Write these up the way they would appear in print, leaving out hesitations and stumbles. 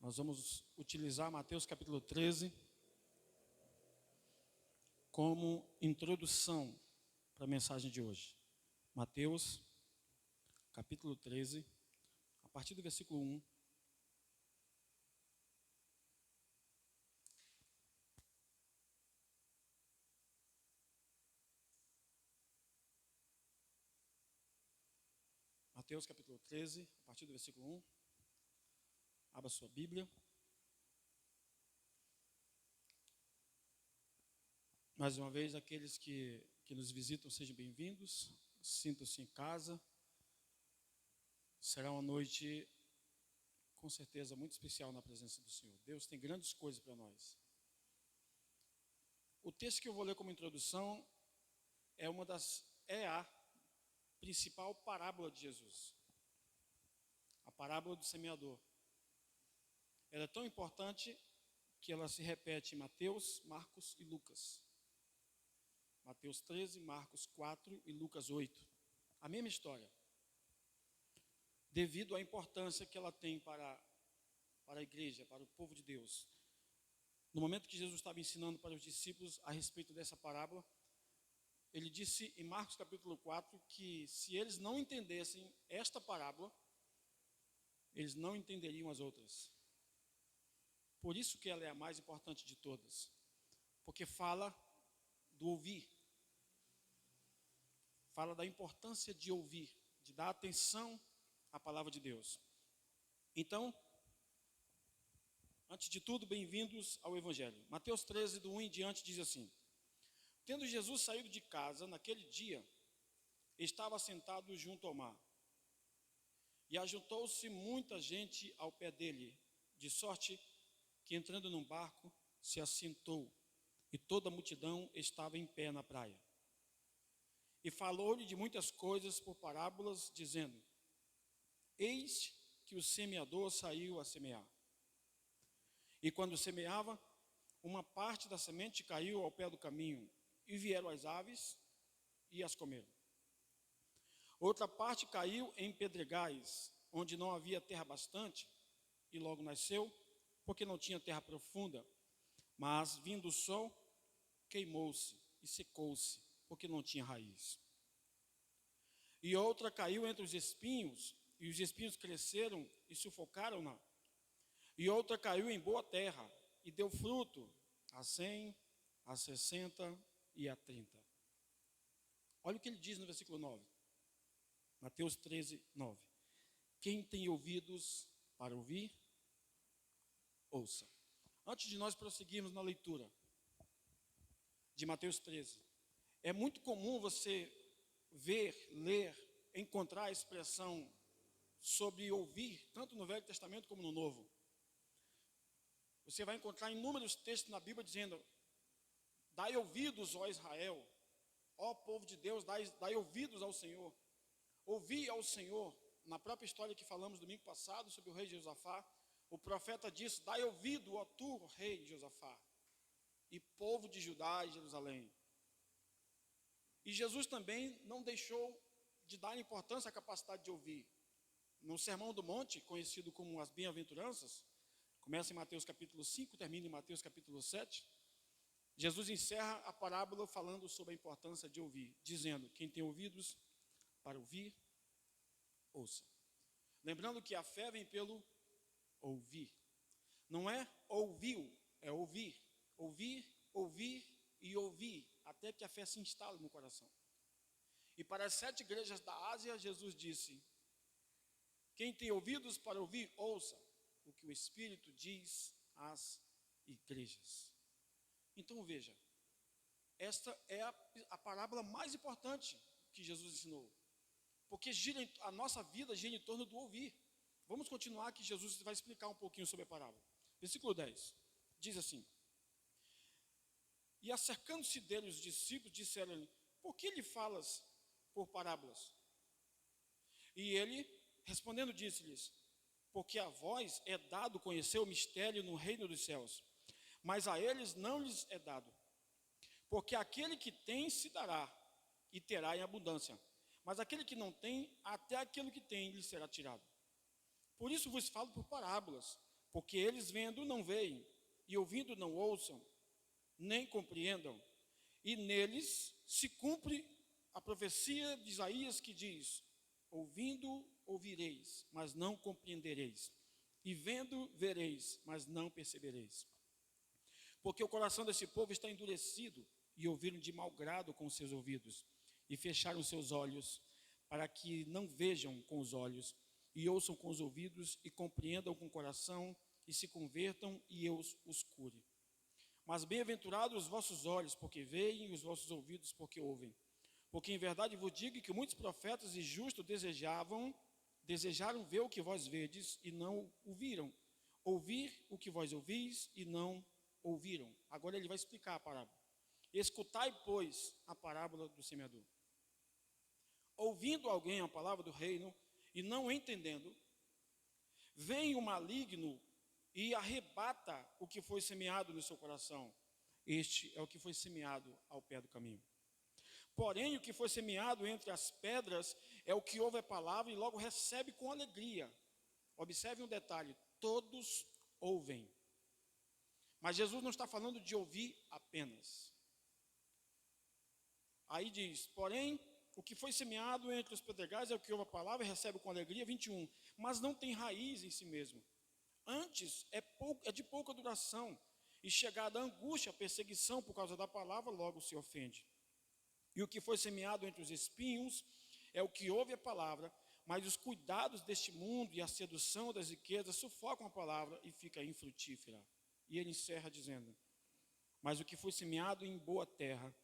Nós vamos utilizar Mateus capítulo 13 como introdução para a mensagem de hoje. Mateus capítulo 13, a partir do versículo 1. Mateus capítulo 13, a partir do versículo 1. Abra sua Bíblia. Mais uma vez, aqueles que nos visitam, sejam bem-vindos. Sintam-se em casa. Será uma noite, com certeza, muito especial na presença do Senhor. Deus tem grandes coisas para nós. O texto que eu vou ler como introdução é a principal parábola de Jesus. A parábola do semeador. Ela é tão importante que ela se repete em Mateus, Marcos e Lucas. Mateus 13, Marcos 4 e Lucas 8. A mesma história. Devido à importância que ela tem para a igreja, para o povo de Deus. No momento que Jesus estava ensinando para os discípulos a respeito dessa parábola, ele disse em Marcos capítulo 4 que se eles não entendessem esta parábola, eles não entenderiam as outras. Por isso que ela é a mais importante de todas. Porque fala do ouvir. Fala da importância de ouvir, de dar atenção à palavra de Deus. Então, antes de tudo, bem-vindos ao Evangelho. Mateus 13, do 1 em diante, diz assim: Tendo Jesus saído de casa, naquele dia, estava sentado junto ao mar. E ajuntou-se muita gente ao pé dele, de sorte que, entrando num barco, se assentou, e toda a multidão estava em pé na praia. E falou-lhe de muitas coisas por parábolas, dizendo: Eis que o semeador saiu a semear. E quando semeava, uma parte da semente caiu ao pé do caminho, e vieram as aves e as comeram. Outra parte caiu em pedregais, onde não havia terra bastante, e logo nasceu, porque não tinha terra profunda. Mas, vindo o sol, queimou-se e secou-se, porque não tinha raiz. E outra caiu entre os espinhos, e os espinhos cresceram e sufocaram-na. E outra caiu em boa terra, e deu fruto a 100, a 60 e a 30. Olha o que ele diz no versículo 9. Mateus 13, 9. Quem tem ouvidos para ouvir, ouça. Antes de nós prosseguirmos na leitura de Mateus 13, é muito comum você ver, ler, encontrar a expressão sobre ouvir, tanto no Velho Testamento como no Novo. Você vai encontrar inúmeros textos na Bíblia dizendo: dai ouvidos, ó Israel, ó povo de Deus, dai ouvidos ao Senhor. Ouvi ao Senhor. Na própria história que falamos domingo passado sobre o rei Josafá, o profeta disse: dai ouvido, ó tu, rei Josafá, e povo de Judá e Jerusalém. E Jesus também não deixou de dar importância à capacidade de ouvir. No Sermão do Monte, conhecido como as Bem-aventuranças, começa em Mateus capítulo 5, termina em Mateus capítulo 7, Jesus encerra a parábola falando sobre a importância de ouvir, dizendo: quem tem ouvidos para ouvir, ouça. Lembrando que a fé vem pelo ouvir. Não é ouviu, é ouvir. Ouvir, ouvir e ouvir, até que a fé se instale no coração. E para as 7 igrejas da Ásia, Jesus disse: quem tem ouvidos para ouvir, ouça o que o Espírito diz às igrejas. Então veja, esta é a parábola mais importante que Jesus ensinou. Porque a nossa vida gira em torno do ouvir. Vamos continuar que Jesus vai explicar um pouquinho sobre a parábola. Versículo 10, diz assim: E acercando-se dele os discípulos, disseram-lhe: por que lhe falas por parábolas? E ele, respondendo, disse-lhes: porque a vós é dado conhecer o mistério no reino dos céus, mas a eles não lhes é dado. Porque aquele que tem se dará, e terá em abundância. Mas aquele que não tem, até aquilo que tem lhe será tirado. Por isso vos falo por parábolas, Porque eles vendo não veem, e ouvindo não ouçam, nem compreendam. E neles se cumpre a profecia de Isaías que diz: ouvindo ouvireis, mas não compreendereis, e vendo vereis, mas não percebereis. Porque o coração desse povo está endurecido, e ouviram de mau grado com os seus ouvidos, e fecharam seus olhos, para que não vejam com os olhos, e ouçam com os ouvidos, e compreendam com o coração, e se convertam, e eu os cure. Mas bem-aventurados os vossos olhos, porque veem, e os vossos ouvidos, porque ouvem. Porque em verdade vos digo que muitos profetas e justos desejaram ver o que vós vedes, e não o viram, ouvir o que vós ouvis, e não ouviram. Agora ele vai explicar a parábola. Escutai, pois, a parábola do semeador. Ouvindo alguém a palavra do reino, e não entendendo, vem o maligno e arrebata o que foi semeado no seu coração. Este é o que foi semeado ao pé do caminho. Porém, o que foi semeado entre as pedras é o que ouve a palavra e logo recebe com alegria. Observe um detalhe: todos ouvem. Mas Jesus não está falando de ouvir apenas. Aí diz: porém, o que foi semeado entre os pedregais é o que ouve a palavra e recebe com alegria. 21. Mas não tem raiz em si mesmo. Antes é de pouca duração, e chegada a angústia, a perseguição por causa da palavra, logo se ofende. E o que foi semeado entre os espinhos é o que ouve a palavra, mas os cuidados deste mundo e a sedução das riquezas sufocam a palavra e fica infrutífera. E ele encerra dizendo: mas o que foi semeado em boa terra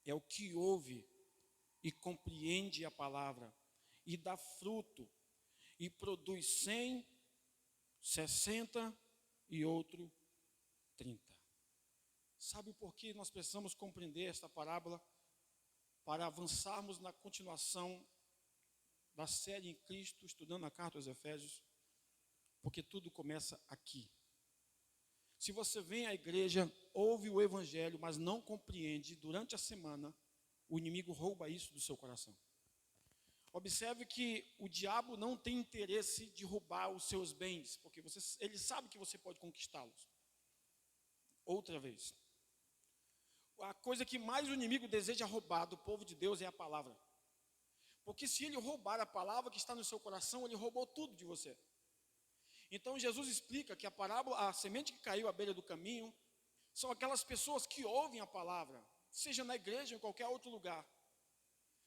é o que ouve e compreende a palavra, e dá fruto, e produz 100, 60 e outro 30. Sabe por que nós precisamos compreender esta parábola para avançarmos na continuação da série em Cristo, estudando a carta aos Efésios? Porque tudo começa aqui. Se você vem à igreja, ouve o evangelho, mas não compreende, durante a semana, o inimigo rouba isso do seu coração. Observe que o diabo não tem interesse de roubar os seus bens, porque ele sabe que você pode conquistá-los. Outra vez. A coisa que mais o inimigo deseja roubar do povo de Deus é a palavra. Porque se ele roubar a palavra que está no seu coração, ele roubou tudo de você. Então Jesus explica que a parábola, a semente que caiu à beira do caminho, são aquelas pessoas que ouvem a palavra, seja na igreja ou em qualquer outro lugar.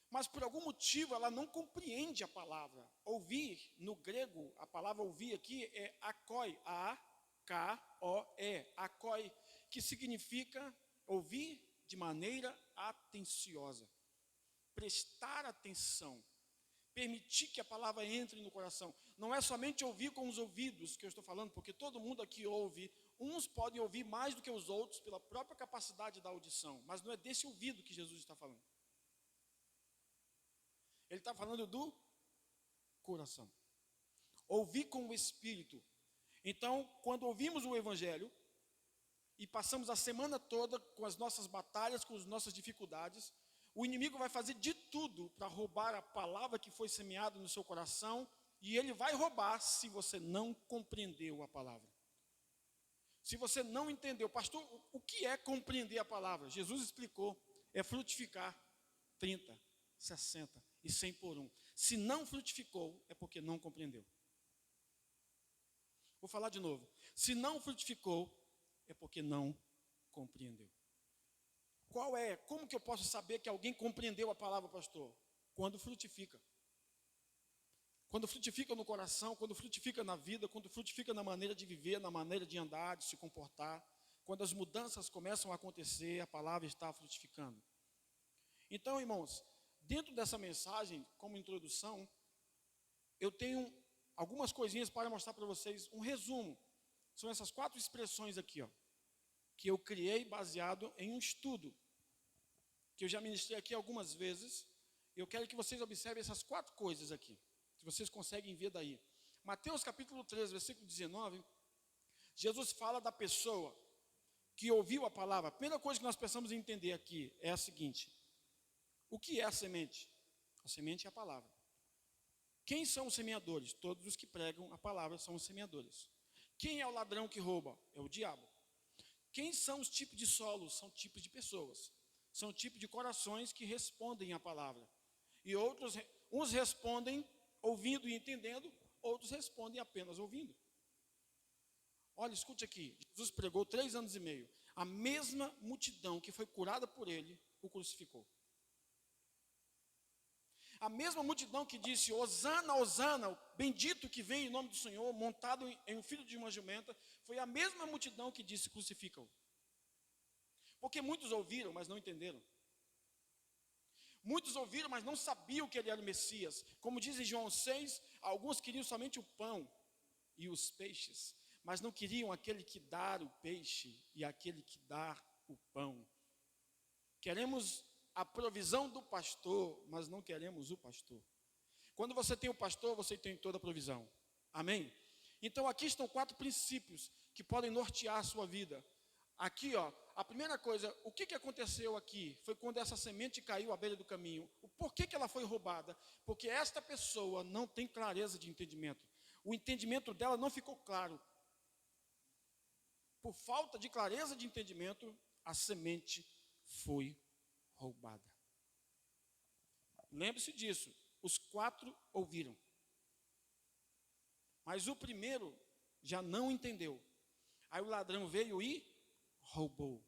Mas por algum motivo ela não compreende a palavra. Ouvir, no grego, a palavra ouvir aqui é akoi, A-K-O-E, akoi, que significa ouvir de maneira atenciosa, prestar atenção, permitir que a palavra entre no coração. Não é somente ouvir com os ouvidos que eu estou falando, porque todo mundo aqui ouve. Uns podem ouvir mais do que os outros pela própria capacidade da audição, mas não é desse ouvido que Jesus está falando. Ele está falando do coração. Ouvir com o Espírito. Então, quando ouvimos o Evangelho e passamos a semana toda com as nossas batalhas, com as nossas dificuldades, o inimigo vai fazer de tudo para roubar a palavra que foi semeada no seu coração, e ele vai roubar se você não compreendeu a palavra. Se você não entendeu, pastor, o que é compreender a palavra? Jesus explicou, é frutificar 30, 60 e 100 por um. Se não frutificou, é porque não compreendeu. Vou falar de novo. Se não frutificou, é porque não compreendeu. Como que eu posso saber que alguém compreendeu a palavra, pastor? Quando frutifica. Quando frutifica no coração, quando frutifica na vida, quando frutifica na maneira de viver, na maneira de andar, de se comportar. Quando as mudanças começam a acontecer, a palavra está frutificando. Então, irmãos, dentro dessa mensagem, como introdução, eu tenho algumas coisinhas para mostrar para vocês, um resumo. São essas 4 expressões aqui, ó, que eu criei baseado em um estudo, que eu já ministrei aqui algumas vezes. Eu quero que vocês observem essas 4 coisas aqui, se vocês conseguem ver daí. Mateus capítulo 3, versículo 19, Jesus fala da pessoa que ouviu a palavra. A primeira coisa que nós precisamos entender aqui é a seguinte: o que é a semente? A semente é a palavra. Quem são os semeadores? Todos os que pregam a palavra são os semeadores. Quem é o ladrão que rouba? É o diabo. Quem são os tipos de solos? São tipos de pessoas. São tipos de corações que respondem à palavra. E outros, uns respondem ouvindo e entendendo, outros respondem apenas ouvindo. Olha, escute aqui. Jesus pregou 3 anos e meio. A mesma multidão que foi curada por ele, o crucificou. A mesma multidão que disse, Hosana, Hosana, bendito que vem em nome do Senhor, montado em um filho de uma jumenta, foi a mesma multidão que disse, crucifica-o. Porque muitos ouviram, mas não entenderam. Muitos ouviram, mas não sabiam que ele era o Messias. Como diz em João 6, alguns queriam somente o pão e os peixes, mas não queriam aquele que dá o peixe e aquele que dá o pão. Queremos a provisão do pastor, mas não queremos o pastor. Quando você tem o pastor, você tem toda a provisão. Amém? Então aqui estão 4 princípios que podem nortear a sua vida. Aqui, a primeira coisa, o que aconteceu aqui? Foi quando essa semente caiu à beira do caminho. Por que ela foi roubada? Porque esta pessoa não tem clareza de entendimento. O entendimento dela não ficou claro. Por falta de clareza de entendimento, a semente foi roubada. Lembre-se disso, os 4 ouviram. Mas o primeiro já não entendeu. Aí o ladrão veio e roubou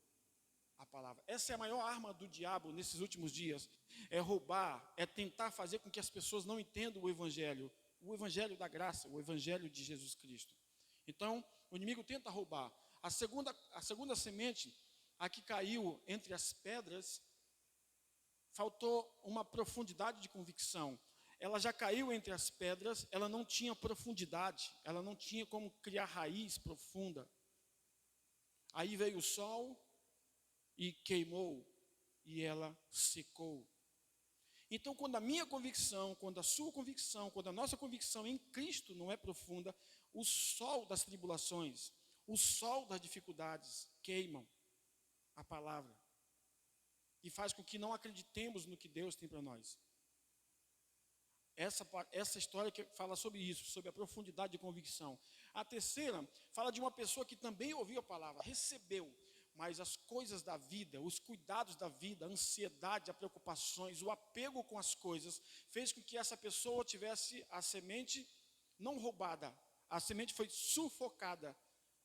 a palavra. Essa é a maior arma do diabo nesses últimos dias. É roubar, é tentar fazer com que as pessoas não entendam o evangelho da graça, o evangelho de Jesus Cristo. Então, o inimigo tenta roubar. A segunda semente, a que caiu entre as pedras, faltou uma profundidade de convicção. Ela já caiu entre as pedras, ela não tinha profundidade, ela não tinha como criar raiz profunda. Aí veio o sol e queimou, e ela secou. Então, quando a minha convicção, quando a sua convicção, quando a nossa convicção em Cristo não é profunda, o sol das tribulações, o sol das dificuldades queimam a palavra e faz com que não acreditemos no que Deus tem para nós. Essa história que fala sobre isso, sobre a profundidade de convicção. A terceira fala de uma pessoa que também ouviu a palavra, recebeu, mas as coisas da vida, os cuidados da vida, a ansiedade, as preocupações, o apego com as coisas, fez com que essa pessoa tivesse a semente não roubada, a semente foi sufocada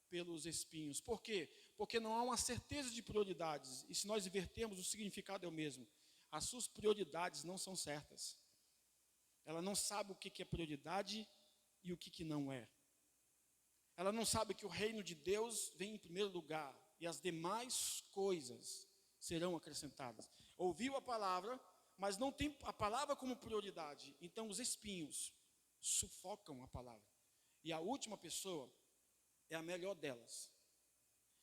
pelos espinhos. Por quê? Porque não há uma certeza de prioridades, e se nós invertermos, o significado é o mesmo. As suas prioridades não são certas. Ela não sabe o que é prioridade e o que não é. Ela não sabe que o reino de Deus vem em primeiro lugar e as demais coisas serão acrescentadas. Ouviu a palavra, mas não tem a palavra como prioridade. Então os espinhos sufocam a palavra. E a última pessoa é a melhor delas.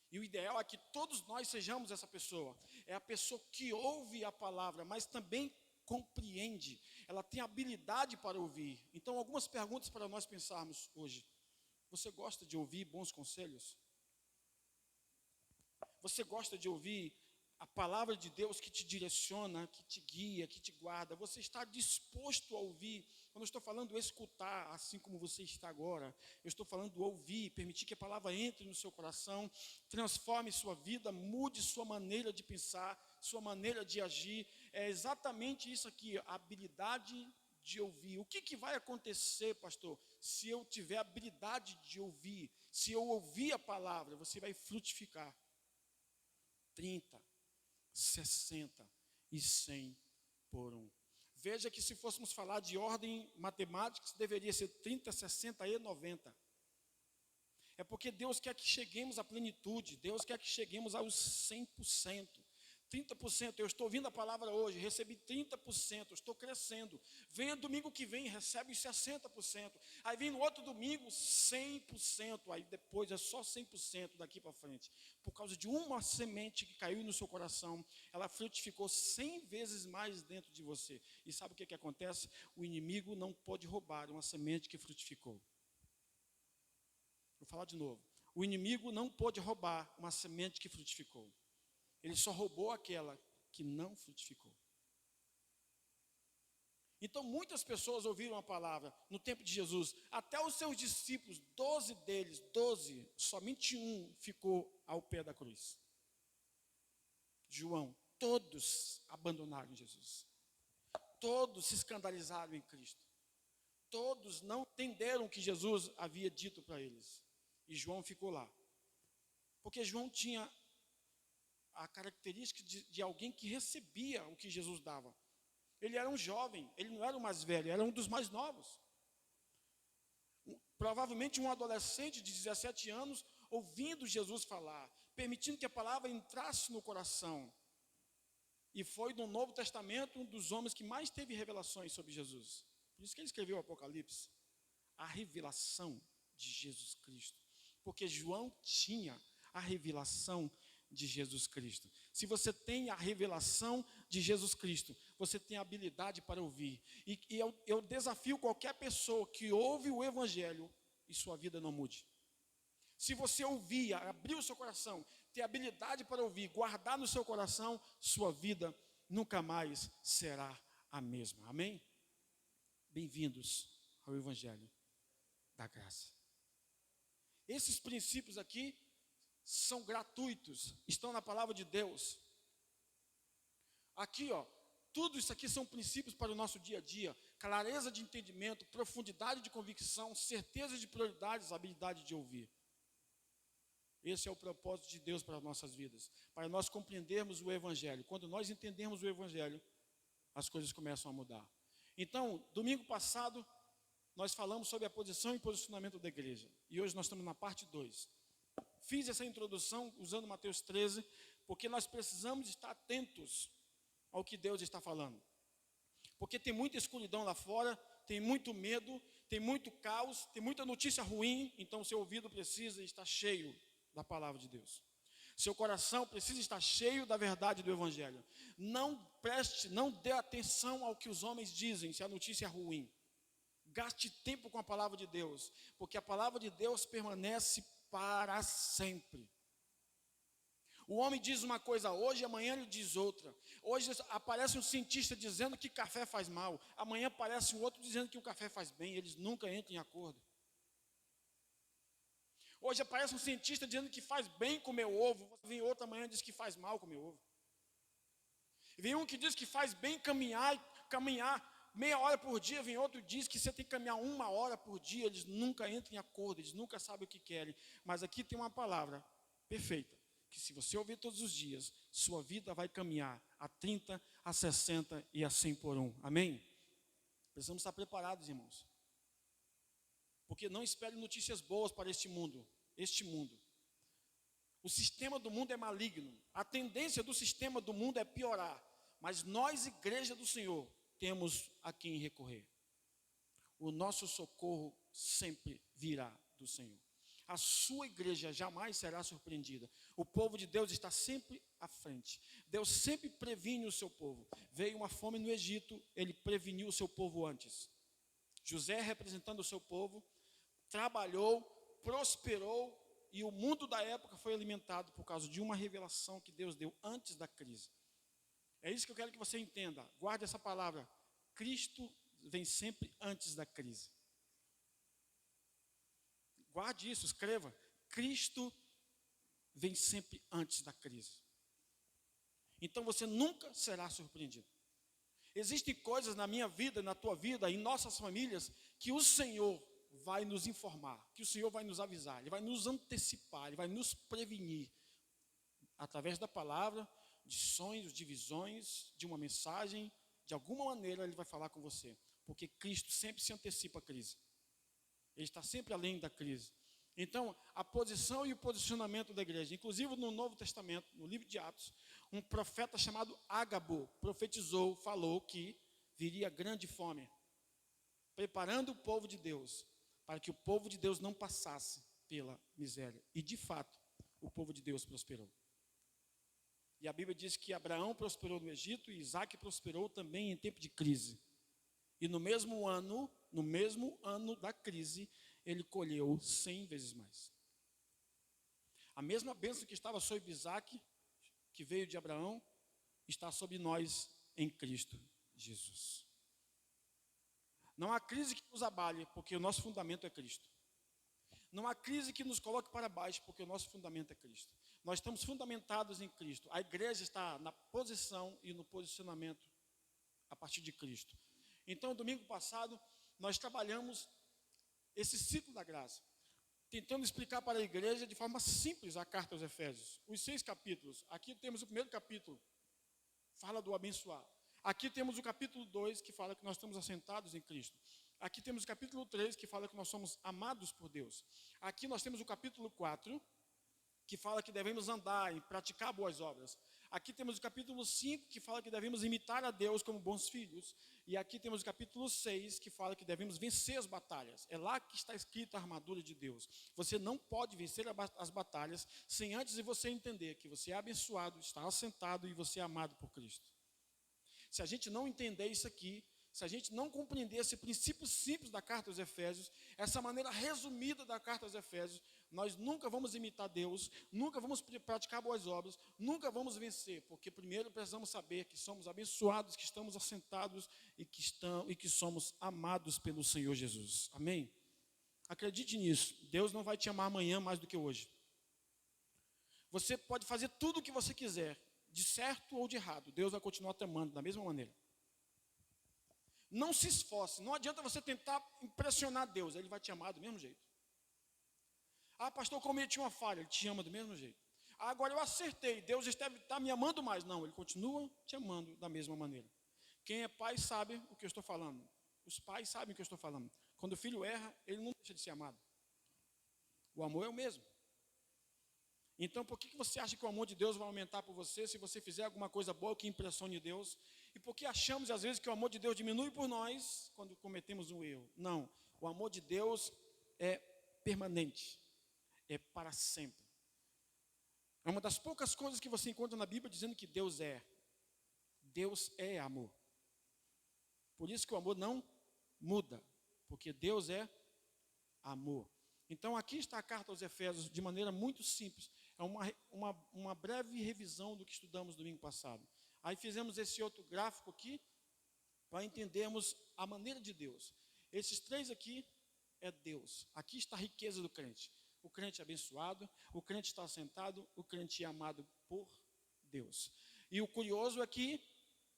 E o ideal é que todos nós sejamos essa pessoa. É a pessoa que ouve a palavra, mas também compreende. Ela tem habilidade para ouvir. Então, algumas perguntas para nós pensarmos hoje. Você gosta de ouvir bons conselhos? Você gosta de ouvir a palavra de Deus que te direciona, que te guia, que te guarda? Você está disposto a ouvir? Quando eu estou falando escutar, assim como você está agora, eu estou falando ouvir, permitir que a palavra entre no seu coração, transforme sua vida, mude sua maneira de pensar, sua maneira de agir. É exatamente isso aqui, a habilidade de ouvir. O que vai acontecer, pastor, se eu tiver a habilidade de ouvir? Se eu ouvir a palavra, você vai frutificar. 30, 60 e 100 por 1. Veja que se fôssemos falar de ordem matemática, deveria ser 30, 60 e 90. É porque Deus quer que cheguemos à plenitude, Deus quer que cheguemos aos 100%. 30%, eu estou ouvindo a palavra hoje, recebi 30%, estou crescendo. Venha domingo que vem, recebe 60%. Aí vem no outro domingo, 100%. Aí depois é só 100% daqui para frente. Por causa de uma semente que caiu no seu coração, ela frutificou 100 vezes mais dentro de você. E sabe o que acontece? O inimigo não pode roubar uma semente que frutificou. Vou falar de novo. O inimigo não pode roubar uma semente que frutificou. Ele só roubou aquela que não frutificou. Então muitas pessoas ouviram a palavra no tempo de Jesus. Até os seus discípulos, 12 deles, 12, somente um ficou ao pé da cruz. João, todos abandonaram Jesus. Todos se escandalizaram em Cristo. Todos não entenderam o que Jesus havia dito para eles. E João ficou lá. Porque João tinha a característica de alguém que recebia o que Jesus dava. Ele era um jovem, ele não era o mais velho, era um dos mais novos. Provavelmente um adolescente de 17 anos, ouvindo Jesus falar, permitindo que a palavra entrasse no coração. E foi no Novo Testamento um dos homens que mais teve revelações sobre Jesus. Por isso que ele escreveu o Apocalipse. A revelação de Jesus Cristo. Porque João tinha a revelação de Jesus Cristo. Se você tem a revelação de Jesus Cristo, você tem a habilidade para ouvir. E eu desafio qualquer pessoa que ouve o Evangelho e sua vida não mude. Se você ouvir, abrir o seu coração, ter habilidade para ouvir, guardar no seu coração, sua vida nunca mais será a mesma. Amém? Bem-vindos ao Evangelho da Graça. Esses princípios aqui são gratuitos, estão na palavra de Deus. Aqui, tudo isso aqui são princípios para o nosso dia a dia. Clareza de entendimento, profundidade de convicção, certeza de prioridades, habilidade de ouvir. Esse é o propósito de Deus para as nossas vidas, para nós compreendermos o Evangelho. Quando nós entendemos o Evangelho, as coisas começam a mudar. Então, domingo passado, nós falamos sobre a posição e posicionamento da igreja. E hoje nós estamos na parte 2. Fiz essa introdução usando Mateus 13, porque nós precisamos estar atentos ao que Deus está falando. Porque tem muita escuridão lá fora, tem muito medo, tem muito caos, tem muita notícia ruim, então seu ouvido precisa estar cheio da palavra de Deus. Seu coração precisa estar cheio da verdade do Evangelho. Não dê atenção ao que os homens dizem, se a notícia é ruim. Gaste tempo com a palavra de Deus, porque a palavra de Deus permanece para sempre. O homem diz uma coisa hoje, amanhã ele diz outra. Hoje aparece um cientista dizendo que café faz mal, amanhã aparece um outro dizendo que o café faz bem, eles nunca entram em acordo. Hoje aparece um cientista dizendo que faz bem comer ovo, vem outro amanhã e diz que faz mal comer ovo. Vem um que diz que faz bem caminhar meia hora por dia, vem outro que diz que você tem que caminhar 1 hora por dia. Eles nunca entram em acordo, eles nunca sabem o que querem. Mas aqui tem uma palavra perfeita, que se você ouvir todos os dias, sua vida vai caminhar a 30, a 60 e a 100 por 1. Amém? Precisamos estar preparados, irmãos. Porque não espere notícias boas para este mundo. O sistema do mundo é maligno. A tendência do sistema do mundo é piorar. Mas nós, igreja do Senhor, temos a quem recorrer. O nosso socorro sempre virá do Senhor. A sua igreja jamais será surpreendida. O povo de Deus está sempre à frente. Deus sempre previne o seu povo. Veio uma fome no Egito, ele preveniu o seu povo antes. José, representando o seu povo, trabalhou, prosperou, e o mundo da época foi alimentado por causa de uma revelação que Deus deu antes da crise. É isso que eu quero que você entenda. Guarde essa palavra. Cristo vem sempre antes da crise. Guarde isso, escreva. Cristo vem sempre antes da crise. Então você nunca será surpreendido. Existem coisas na minha vida, na tua vida, em nossas famílias, que o Senhor vai nos informar, que o Senhor vai nos avisar, Ele vai nos antecipar, Ele vai nos prevenir, através da palavra, de sonhos, de visões, de uma mensagem, de alguma maneira Ele vai falar com você, porque Cristo sempre se antecipa à crise, Ele está sempre além da crise. Então, a posição e o posicionamento da igreja, inclusive no Novo Testamento, no livro de Atos, um profeta chamado Ágabo profetizou, falou que viria grande fome, preparando o povo de Deus, para que o povo de Deus não passasse pela miséria. E de fato, o povo de Deus prosperou. E a Bíblia diz que Abraão prosperou no Egito e Isaac prosperou também em tempo de crise. E no mesmo ano da crise, ele colheu 100 vezes mais. A mesma bênção que estava sobre Isaac, que veio de Abraão, está sobre nós em Cristo Jesus. Não há crise que nos abale, porque o nosso fundamento é Cristo. Não há crise que nos coloque para baixo, porque o nosso fundamento é Cristo. Nós estamos fundamentados em Cristo. A igreja está na posição e no posicionamento a partir de Cristo. Então, domingo passado, nós trabalhamos esse ciclo da graça, tentando explicar para a igreja de forma simples a carta aos Efésios. Os 6 capítulos. Aqui temos o primeiro capítulo, fala do abençoar. Aqui temos o capítulo 2, que fala que nós estamos assentados em Cristo. Aqui temos o capítulo 3, que fala que nós somos amados por Deus. Aqui nós temos o capítulo 4, que fala que devemos andar e praticar boas obras. Aqui temos o capítulo 5, que fala que devemos imitar a Deus como bons filhos. E aqui temos o capítulo 6, que fala que devemos vencer as batalhas. É lá que está escrita a armadura de Deus. Você não pode vencer as batalhas sem antes de você entender que você é abençoado, está assentado e você é amado por Cristo. Se a gente não entender isso aqui, se a gente não compreender esse princípio simples da carta aos Efésios, essa maneira resumida da carta aos Efésios, nós nunca vamos imitar Deus, nunca vamos praticar boas obras, nunca vamos vencer, porque primeiro precisamos saber que somos abençoados, que estamos assentados e que somos amados pelo Senhor Jesus. Amém? Acredite nisso, Deus não vai te amar amanhã mais do que hoje. Você pode fazer tudo o que você quiser, de certo ou de errado, Deus vai continuar te amando da mesma maneira. Não se esforce, não adianta você tentar impressionar Deus, Ele vai te amar do mesmo jeito. Ah, pastor, eu cometi uma falha, Ele te ama do mesmo jeito. Ah, agora eu acertei, Deus está me amando mais. Não, Ele continua te amando da mesma maneira. Quem é pai sabe o que eu estou falando. Os pais sabem o que eu estou falando. Quando o filho erra, ele não deixa de ser amado. O amor é o mesmo. Então, por que você acha que o amor de Deus vai aumentar por você se você fizer alguma coisa boa que impressione Deus? E por que achamos, às vezes, que o amor de Deus diminui por nós quando cometemos um erro? Não, o amor de Deus é permanente, é para sempre. É uma das poucas coisas que você encontra na Bíblia dizendo que Deus é. Deus é amor. Por isso que o amor não muda, porque Deus é amor. Então, aqui está a carta aos Efésios, de maneira muito simples. É uma breve revisão do que estudamos no domingo passado. Aí fizemos esse outro gráfico aqui, para entendermos a maneira de Deus. Esses 3 aqui é Deus. Aqui está a riqueza do crente. O crente é abençoado, o crente está assentado, o crente é amado por Deus. E o curioso é que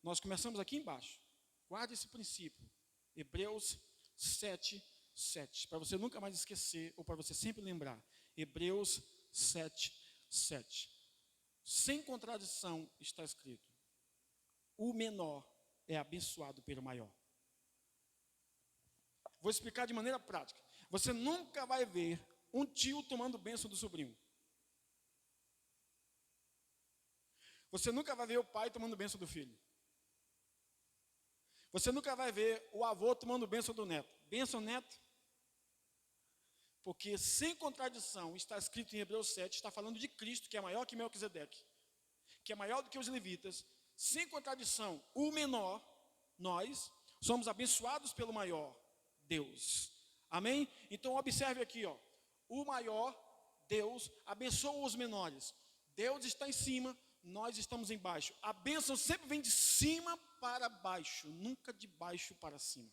nós começamos aqui embaixo. Guarde esse princípio. Hebreus 7, 7. Para você nunca mais esquecer, ou para você sempre lembrar. Hebreus 7, 7. Sem contradição está escrito: o menor é abençoado pelo maior. Vou explicar de maneira prática. Você nunca vai ver um tio tomando bênção do sobrinho. Você nunca vai ver o pai tomando bênção do filho. Você nunca vai ver o avô tomando bênção do neto. Bênção, neto? Porque sem contradição, está escrito em Hebreus 7, está falando de Cristo, que é maior que Melquisedeque, que é maior do que os levitas. Sem contradição, o menor, nós, somos abençoados pelo maior, Deus. Amém? Então observe aqui, ó. O maior, Deus, abençoa os menores. Deus está em cima, nós estamos embaixo. A bênção sempre vem de cima para baixo, nunca de baixo para cima.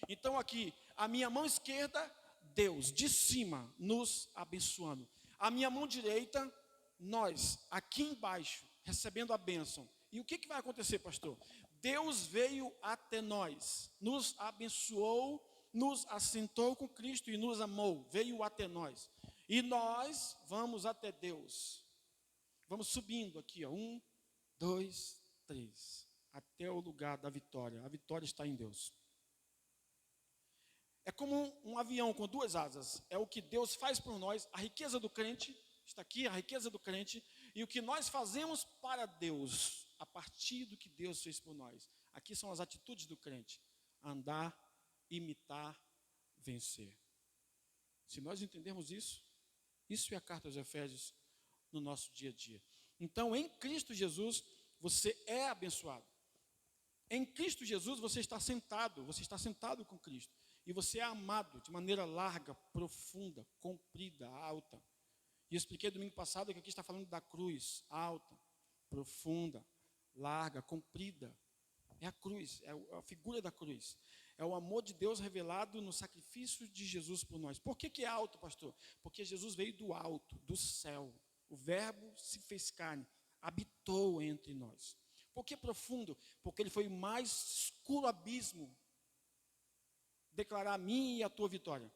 Então aqui, a minha mão esquerda, Deus, de cima, nos abençoando. A minha mão direita, nós, aqui embaixo, recebendo a bênção. E o que vai acontecer, pastor? Deus veio até nós, nos abençoou, nos assentou com Cristo e nos amou, veio até nós. E nós vamos até Deus. Vamos subindo aqui, ó. 1, 2, 3. Até o lugar da vitória. A vitória está em Deus. É como um avião com 2 asas. É o que Deus faz por nós. A riqueza do crente está aqui, a riqueza do crente. E o que nós fazemos para Deus, a partir do que Deus fez por nós. Aqui são as atitudes do crente. Andar, imitar, vencer. Se nós entendermos isso, isso é a carta aos Efésios no nosso dia a dia. Então, em Cristo Jesus, você é abençoado. Em Cristo Jesus, você está sentado com Cristo. E você é amado de maneira larga, profunda, comprida, alta. E eu expliquei domingo passado que aqui está falando da cruz, alta, profunda, larga, comprida. É a cruz, é a figura da cruz. É o amor de Deus revelado no sacrifício de Jesus por nós. Por que é alto, pastor? Porque Jesus veio do alto, do céu. O Verbo se fez carne, habitou entre nós. Por que profundo? Porque ele foi o mais escuro abismo declarar a mim e a tua vitória.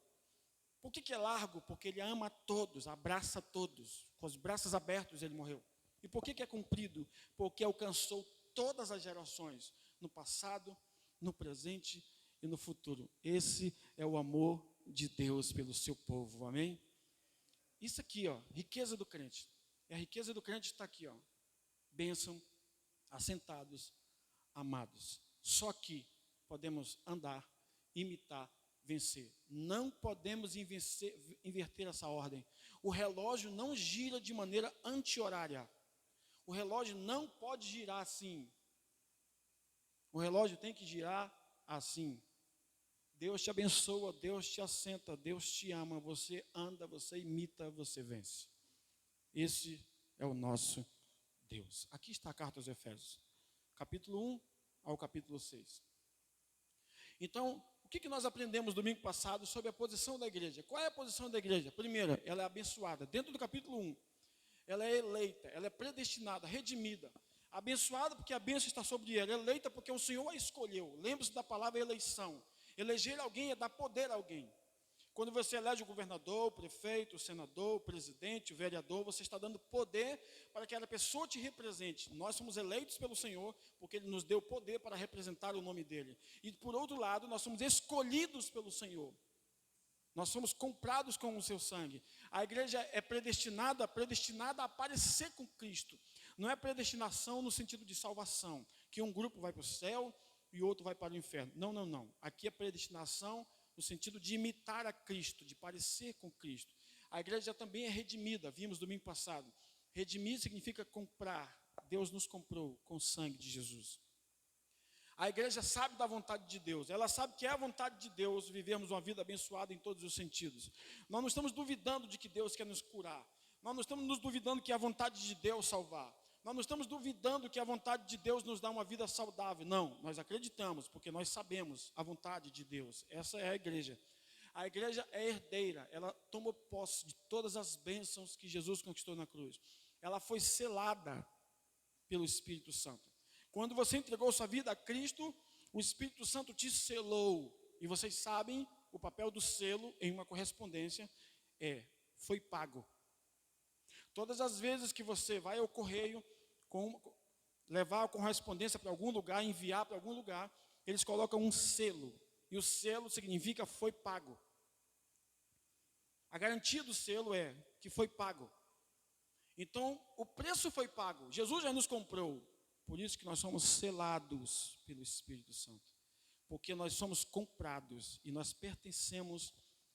Por que é largo? Porque ele ama a todos, abraça a todos. Com os braços abertos ele morreu. E por que é comprido? Porque alcançou todas as gerações, no passado, no presente e no futuro. Esse é o amor de Deus pelo seu povo, amém? Isso aqui, ó, riqueza do crente. E a riqueza do crente está aqui, ó. Bênção, assentados, amados. Só aqui podemos andar, imitar, vencer. Não podemos inverter essa ordem. O relógio não gira de maneira anti-horária. O relógio não pode girar assim. O relógio tem que girar assim. Deus te abençoa, Deus te assenta, Deus te ama, você anda, você imita, você vence. Esse é o nosso Deus. Aqui está a carta aos Efésios, capítulo 1 ao capítulo 6. Então, o que nós aprendemos domingo passado sobre a posição da igreja? Qual é a posição da igreja? Primeira, ela é abençoada. Dentro do capítulo 1, ela é eleita, ela é predestinada, redimida. Abençoada porque a bênção está sobre ela. Eleita porque o Senhor a escolheu. Lembre-se da palavra eleição. Eleger alguém é dar poder a alguém. Quando você elege o governador, o prefeito, o senador, o presidente, o vereador, você está dando poder para que aquela pessoa te represente. Nós somos eleitos pelo Senhor porque Ele nos deu poder para representar o nome dEle. E por outro lado, nós somos escolhidos pelo Senhor. Nós somos comprados com o seu sangue. A igreja é predestinada a aparecer com Cristo. Não é predestinação no sentido de salvação, que um grupo vai para o céu e outro vai para o inferno. Não, não, não. Aqui é predestinação no sentido de imitar a Cristo, de parecer com Cristo. A igreja também é redimida, vimos domingo passado. Redimir significa comprar. Deus nos comprou com o sangue de Jesus. A igreja sabe da vontade de Deus. Ela sabe que é a vontade de Deus vivermos uma vida abençoada em todos os sentidos. Nós não estamos duvidando de que Deus quer nos curar. Nós não estamos nos duvidando que é a vontade de Deus salvar. Nós não estamos duvidando que a vontade de Deus nos dá uma vida saudável. Não, nós acreditamos, porque nós sabemos a vontade de Deus. Essa é a igreja. A igreja é herdeira, ela tomou posse de todas as bênçãos que Jesus conquistou na cruz. Ela foi selada pelo Espírito Santo. Quando você entregou sua vida a Cristo, o Espírito Santo te selou. E vocês sabem, o papel do selo em uma correspondência foi pago. Todas as vezes que você vai ao correio, levar a correspondência para algum lugar, enviar para algum lugar, eles colocam um selo. E o selo significa foi pago. A garantia do selo é que foi pago. Então, o preço foi pago. Jesus já nos comprou. Por isso que nós somos selados pelo Espírito Santo. Porque nós somos comprados e nós pertencemos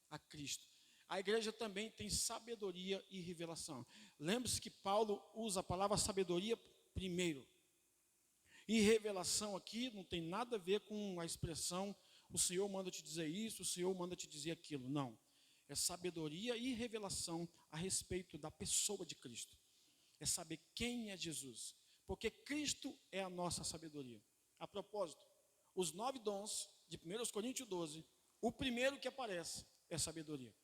a Cristo. A igreja também tem sabedoria e revelação. Lembre-se que Paulo usa a palavra sabedoria primeiro. E revelação aqui não tem nada a ver com a expressão o Senhor manda te dizer isso, o Senhor manda te dizer aquilo. Não. É sabedoria e revelação a respeito da pessoa de Cristo. É saber quem é Jesus. Porque Cristo é a nossa sabedoria. A propósito, os 9 dons de 1 Coríntios 12, o primeiro que aparece é sabedoria.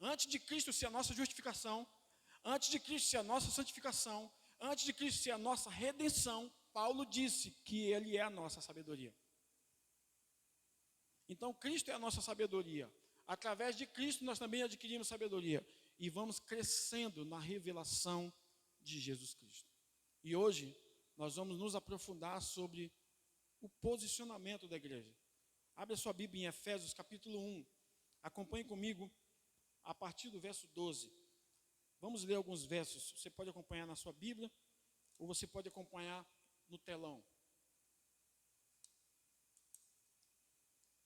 Antes de Cristo ser a nossa justificação, antes de Cristo ser a nossa santificação, antes de Cristo ser a nossa redenção, Paulo disse que Ele é a nossa sabedoria. Então, Cristo é a nossa sabedoria. Através de Cristo, nós também adquirimos sabedoria. E vamos crescendo na revelação de Jesus Cristo. E hoje, nós vamos nos aprofundar sobre o posicionamento da igreja. Abre a sua Bíblia em Efésios, capítulo 1. Acompanhe comigo a partir do verso 12. Vamos ler alguns versos. Você pode acompanhar na sua Bíblia, ou você pode acompanhar no telão.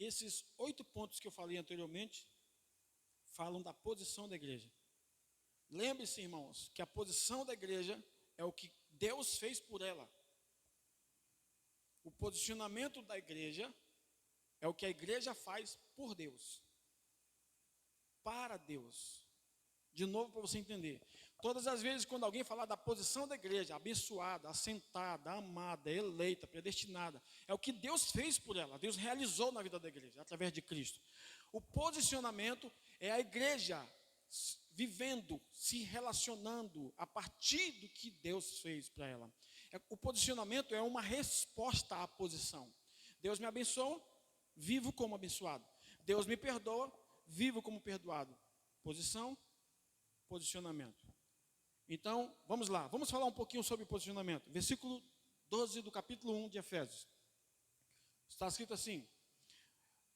Esses 8 pontos que eu falei anteriormente falam da posição da igreja. Lembre-se, irmãos, que a posição da igreja é o que Deus fez por ela. O posicionamento da igreja é o que a igreja faz por Deus. Para Deus. De novo, para você entender. Todas as vezes quando alguém falar da posição da igreja, abençoada, assentada, amada, eleita, predestinada, é o que Deus fez por ela, Deus realizou na vida da igreja, através de Cristo. O posicionamento é a igreja vivendo, se relacionando a partir do que Deus fez para ela. O posicionamento é uma resposta à posição. Deus me abençoa, vivo como abençoado. Deus me perdoa, vivo como perdoado. Posição, posicionamento. Então, vamos lá, vamos falar um pouquinho sobre posicionamento. Versículo 12 do capítulo 1 de Efésios. Está escrito assim: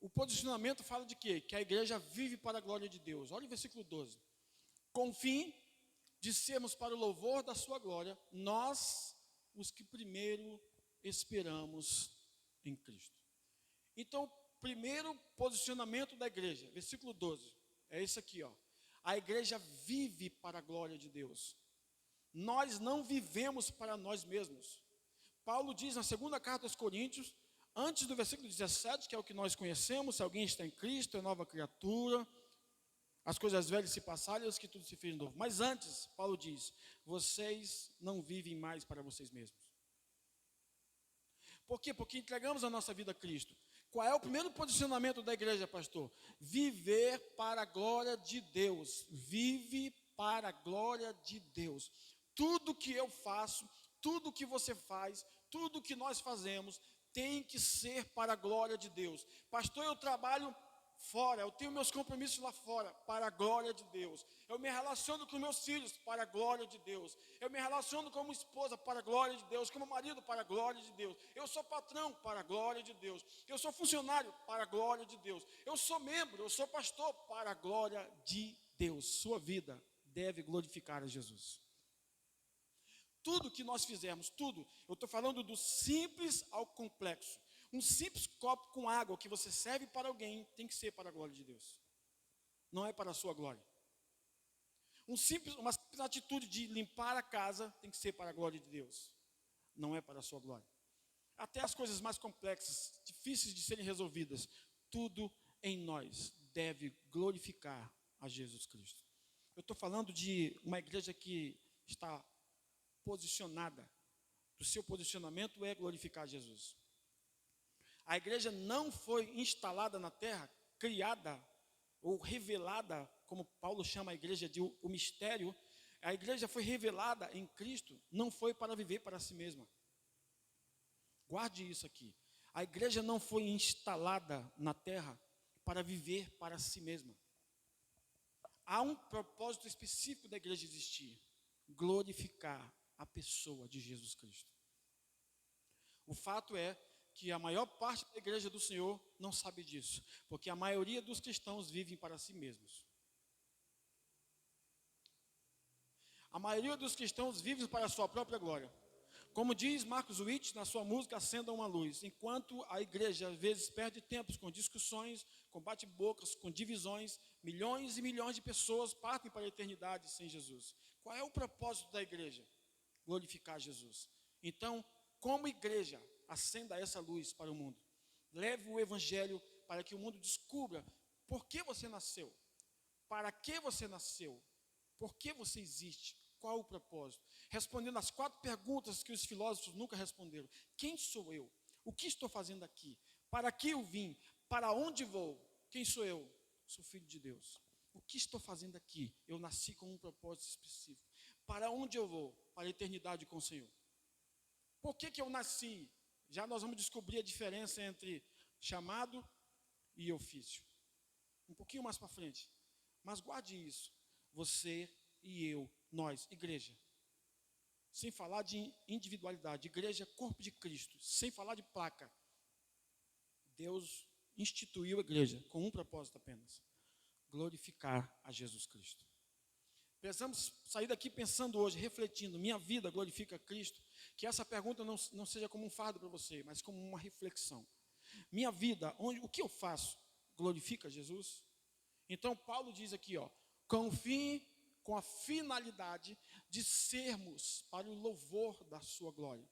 o posicionamento fala de quê? Que a igreja vive para a glória de Deus. Olha o versículo 12. Com o fim de sermos para o louvor da sua glória, nós, os que primeiro esperamos em Cristo. Então, o primeiro posicionamento da igreja, versículo 12, é isso aqui, ó. A igreja vive para a glória de Deus. Nós não vivemos para nós mesmos. Paulo diz na segunda carta aos Coríntios, antes do versículo 17, que é o que nós conhecemos: se alguém está em Cristo, é nova criatura, as coisas velhas se passaram, e que tudo se fez novo. Mas antes, Paulo diz: vocês não vivem mais para vocês mesmos. Por quê? Porque entregamos a nossa vida a Cristo. Qual é o primeiro posicionamento da igreja, pastor? Viver para a glória de Deus. Vive para a glória de Deus. Tudo que eu faço, tudo que você faz, tudo que nós fazemos, tem que ser para a glória de Deus. Pastor, eu trabalho fora, eu tenho meus compromissos lá fora, para a glória de Deus. Eu me relaciono com meus filhos, para a glória de Deus. Eu me relaciono como esposa, para a glória de Deus. Como marido, para a glória de Deus. Eu sou patrão, para a glória de Deus. Eu sou funcionário, para a glória de Deus. Eu sou membro, eu sou pastor, para a glória de Deus. Sua vida deve glorificar a Jesus. Tudo que nós fizermos, tudo, eu estou falando do simples ao complexo. Um simples copo com água que você serve para alguém tem que ser para a glória de Deus. Não é para a sua glória. Uma simples atitude de limpar a casa tem que ser para a glória de Deus. Não é para a sua glória. Até as coisas mais complexas, difíceis de serem resolvidas, tudo em nós deve glorificar a Jesus Cristo. Eu estou falando de uma igreja que está posicionada. O seu posicionamento é glorificar Jesus. A igreja não foi instalada na terra, criada ou revelada, como Paulo chama a igreja de o mistério. A igreja foi revelada em Cristo, não foi para viver para si mesma. Guarde isso aqui. A igreja não foi instalada na terra para viver para si mesma. Há um propósito específico da igreja existir: glorificar a pessoa de Jesus Cristo. O fato é que a maior parte da igreja do Senhor não sabe disso, porque a maioria dos cristãos vivem para si mesmos. A maioria dos cristãos vivem para a sua própria glória. Como diz Marcos Witt na sua música Acenda uma Luz, enquanto a igreja às vezes perde tempos com discussões, com bate-bocas, com divisões, milhões e milhões de pessoas partem para a eternidade sem Jesus. Qual é o propósito da igreja? Glorificar Jesus. Então, como igreja, acenda essa luz para o mundo. Leve o evangelho para que o mundo descubra por que você nasceu, para que você nasceu, por que você existe, qual o propósito. Respondendo as 4 perguntas que os filósofos nunca responderam. Quem sou eu? O que estou fazendo aqui? Para que eu vim? Para onde vou? Quem sou eu? Sou filho de Deus. O que estou fazendo aqui? Eu nasci com um propósito específico. Para onde eu vou? Para a eternidade com o Senhor. Por que eu nasci? Já nós vamos descobrir a diferença entre chamado e ofício. Um pouquinho mais para frente. Mas guarde isso. Você e eu, nós, igreja. Sem falar de individualidade. Igreja, corpo de Cristo. Sem falar de placa. Deus instituiu a igreja com um propósito apenas: glorificar a Jesus Cristo. Precisamos sair daqui pensando hoje, refletindo: minha vida glorifica Cristo? Que essa pergunta não seja como um fardo para você, mas como uma reflexão. Minha vida, o que eu faço, glorifica Jesus? Então Paulo diz aqui, ó, com a finalidade de sermos para o louvor da sua glória.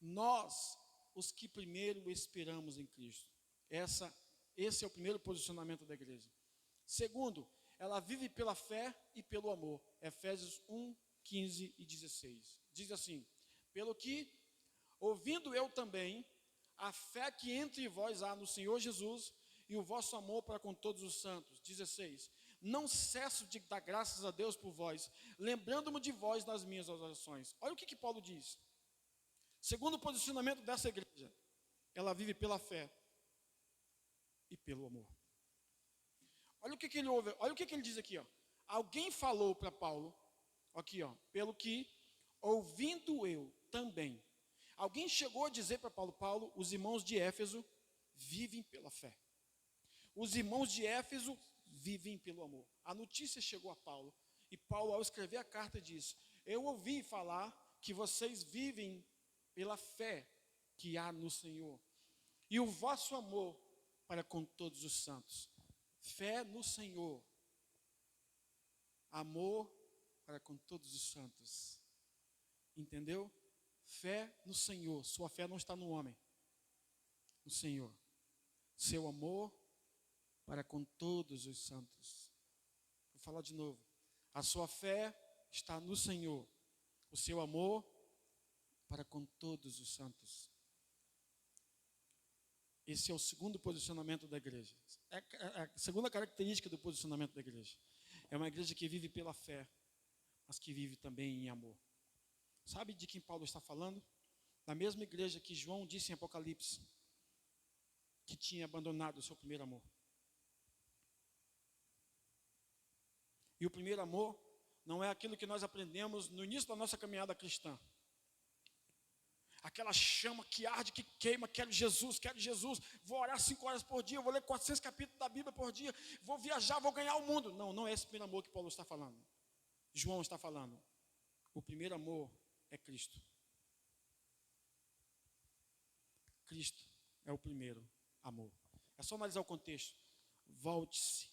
Nós, os que primeiro esperamos em Cristo. Esse é o primeiro posicionamento da igreja. Segundo, ela vive pela fé e pelo amor. Efésios 1, 15 e 16. Diz assim: pelo que, ouvindo eu também a fé que entre vós há no Senhor Jesus e o vosso amor para com todos os santos. 16. Não cesso de dar graças a Deus por vós, lembrando-me de vós nas minhas orações. Olha o que Paulo diz. Segundo o posicionamento dessa igreja, ela vive pela fé e pelo amor. Olha o que ele ouve, olha o que ele diz aqui, ó. Alguém falou para Paulo, aqui, ó, pelo que, ouvindo eu também. Alguém chegou a dizer para Paulo: Paulo, os irmãos de Éfeso vivem pela fé. Os irmãos de Éfeso vivem pelo amor. A notícia chegou a Paulo, e Paulo, ao escrever a carta, diz: eu ouvi falar que vocês vivem pela fé que há no Senhor, e o vosso amor para com todos os santos. Fé no Senhor, amor para com todos os santos. Entendeu? Fé no Senhor. Sua fé não está no homem, no Senhor. Seu amor para com todos os santos. Vou falar de novo. A sua fé está no Senhor. O seu amor para com todos os santos. Esse é o segundo posicionamento da igreja. É a segunda característica do posicionamento da igreja. É uma igreja que vive pela fé, mas que vive também em amor. Sabe de quem Paulo está falando? Da mesma igreja que João disse em Apocalipse, que tinha abandonado o seu primeiro amor. E o primeiro amor não é aquilo que nós aprendemos no início da nossa caminhada cristã. Aquela chama que arde, que queima, quero Jesus, vou orar 5 horas por dia, vou ler 400 capítulos da Bíblia por dia, vou viajar, vou ganhar o mundo. Não, não é esse primeiro amor que Paulo está falando. João está falando. O primeiro amor é Cristo. Cristo é o primeiro amor. É só analisar o contexto. Volte-se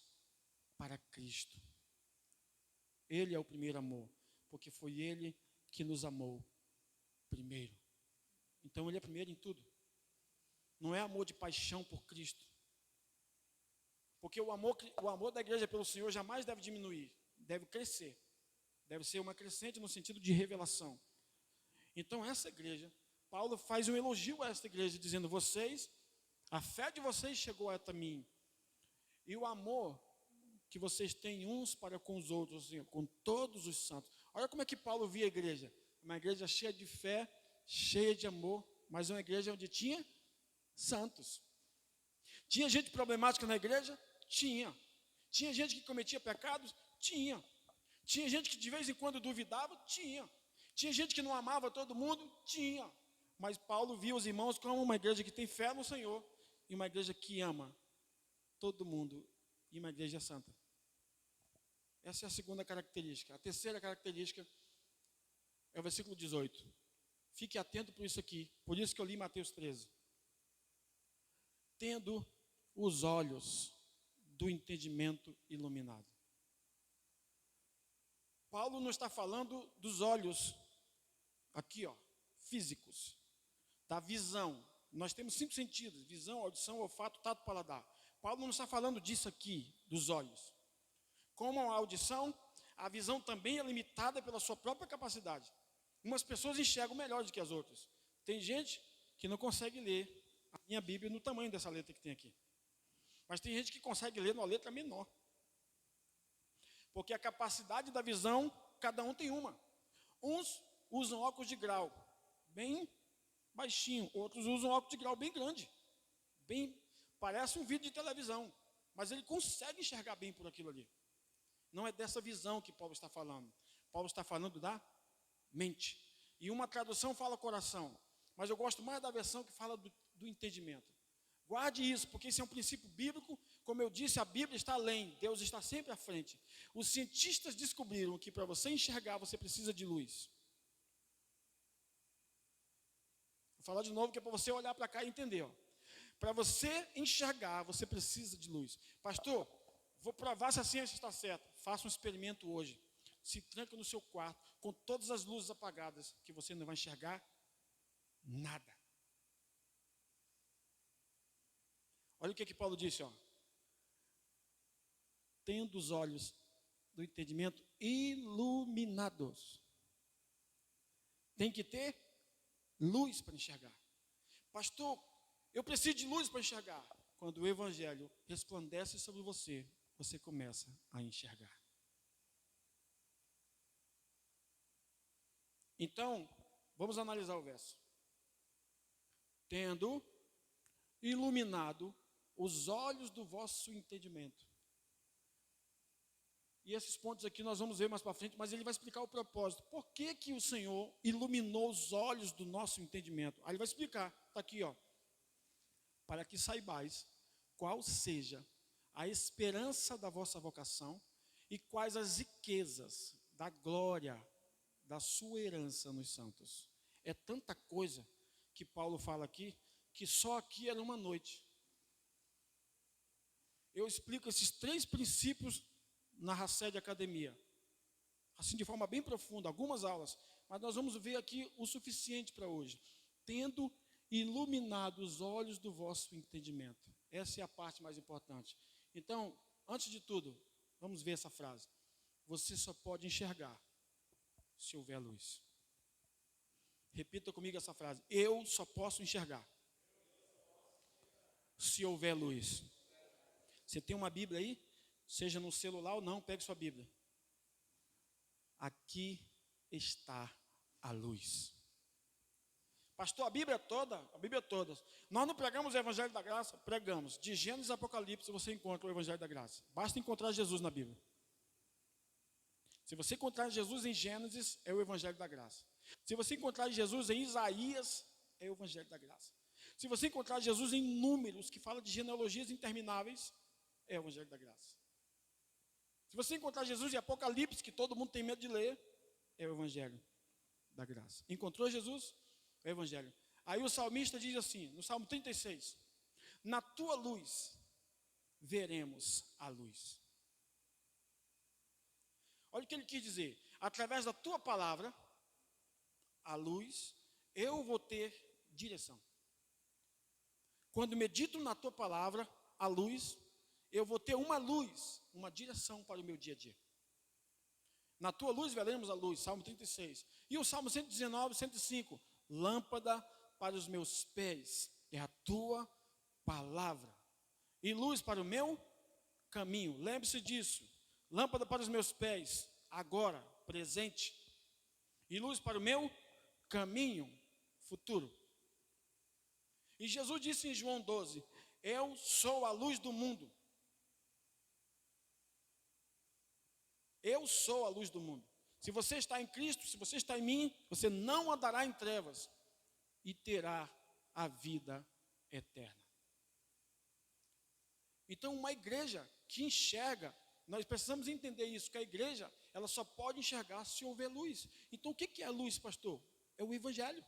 para Cristo. Ele é o primeiro amor, porque foi Ele que nos amou primeiro. Então Ele é primeiro em tudo. Não é amor de paixão por Cristo. Porque o amor da igreja pelo Senhor jamais deve diminuir, deve crescer. Deve ser uma crescente no sentido de revelação. Então essa igreja, Paulo faz um elogio a essa igreja, dizendo: vocês, a fé de vocês chegou até mim. E o amor que vocês têm uns para com os outros, assim, com todos os santos. Olha como é que Paulo via a igreja. Uma igreja cheia de fé, cheia de amor, mas uma igreja onde tinha santos. Tinha gente problemática na igreja? Tinha. Tinha gente que cometia pecados? Tinha. Tinha gente que de vez em quando duvidava? Tinha. Tinha gente que não amava todo mundo? Tinha. Mas Paulo via os irmãos como uma igreja que tem fé no Senhor e uma igreja que ama todo mundo e uma igreja santa. Essa é a segunda característica. A terceira característica é o versículo 18. Fique atento por isso aqui. Por isso que eu li Mateus 13. Tendo os olhos do entendimento iluminado. Paulo não está falando dos olhos, aqui ó, físicos, da visão. Nós temos 5 sentidos: visão, audição, olfato, tato, paladar. Paulo não está falando disso aqui, dos olhos. Como a audição, a visão também é limitada pela sua própria capacidade. Umas pessoas enxergam melhor do que as outras. Tem gente que não consegue ler a minha Bíblia no tamanho dessa letra que tem aqui. Mas tem gente que consegue ler numa letra menor. Porque a capacidade da visão, cada um tem uma. Uns usam óculos de grau, bem baixinho. Outros usam óculos de grau bem grande. Parece um vídeo de televisão. Mas ele consegue enxergar bem por aquilo ali. Não é dessa visão que Paulo está falando. Paulo está falando da mente. E uma tradução fala coração. Mas eu gosto mais da versão que fala do entendimento. Guarde isso, porque esse é um princípio bíblico. Como eu disse, a Bíblia está além. Deus está sempre à frente. Os cientistas descobriram que para você enxergar, você precisa de luz. Vou falar de novo, que é para você olhar para cá e entender. Para você enxergar, você precisa de luz. Pastor, vou provar se a ciência está certa. Faça um experimento hoje. Se tranca no seu quarto, com todas as luzes apagadas, que você não vai enxergar nada. Olha o que Paulo disse, ó. tendo os olhos do entendimento iluminados. Tem que ter luz para enxergar. Pastor, eu preciso de luz para enxergar. Quando o evangelho resplandece sobre você, você começa a enxergar. Então, vamos analisar o verso. Tendo iluminado os olhos do vosso entendimento. E esses pontos aqui nós vamos ver mais para frente, mas ele vai explicar o propósito. Por que que o Senhor iluminou os olhos do nosso entendimento? Aí ele vai explicar, está aqui, ó. Para que saibais qual seja a esperança da vossa vocação e quais as riquezas da glória da sua herança nos santos. É tanta coisa que Paulo fala aqui, que só aqui era uma noite. Eu explico esses 3 princípios na Hassed Academia, assim de forma bem profunda, algumas aulas, mas nós vamos ver aqui o suficiente para hoje. Tendo iluminado os olhos do vosso entendimento. Essa é a parte mais importante. Então, antes de tudo, vamos ver essa frase. Você só pode enxergar se houver luz. Repita comigo essa frase. Eu só posso enxergar se houver luz. Você tem uma Bíblia aí? Seja no celular ou não, pegue sua Bíblia. Aqui está a luz. Pastor, a Bíblia toda? A Bíblia toda. Nós não pregamos o Evangelho da Graça? Pregamos. De Gênesis a Apocalipse você encontra o Evangelho da Graça. Basta encontrar Jesus na Bíblia. Se você encontrar Jesus em Gênesis, é o Evangelho da Graça. Se você encontrar Jesus em Isaías, é o Evangelho da Graça. Se você encontrar Jesus em Números, que fala de genealogias intermináveis, é o Evangelho da Graça. Se você encontrar Jesus em Apocalipse, que todo mundo tem medo de ler, é o Evangelho da Graça. Encontrou Jesus? É o Evangelho. Aí o salmista diz assim, no Salmo 36, na tua luz veremos a luz. Olha o que ele quis dizer. Através da tua palavra, a luz, eu vou ter direção. Quando medito na tua palavra, a luz, eu vou ter uma luz, uma direção para o meu dia a dia. Na tua luz veremos a luz, Salmo 36. E o Salmo 119, 105. Lâmpada para os meus pés é a tua palavra. E luz para o meu caminho. Lembre-se disso. Lâmpada para os meus pés, agora, presente. E luz para o meu caminho, futuro. E Jesus disse em João 12, eu sou a luz do mundo. Eu sou a luz do mundo. Se você está em Cristo, se você está em mim, você não andará em trevas e terá a vida eterna. Então, uma igreja que enxerga, nós precisamos entender isso, que a igreja, ela só pode enxergar se houver luz. Então, o que é a luz, pastor? É o Evangelho.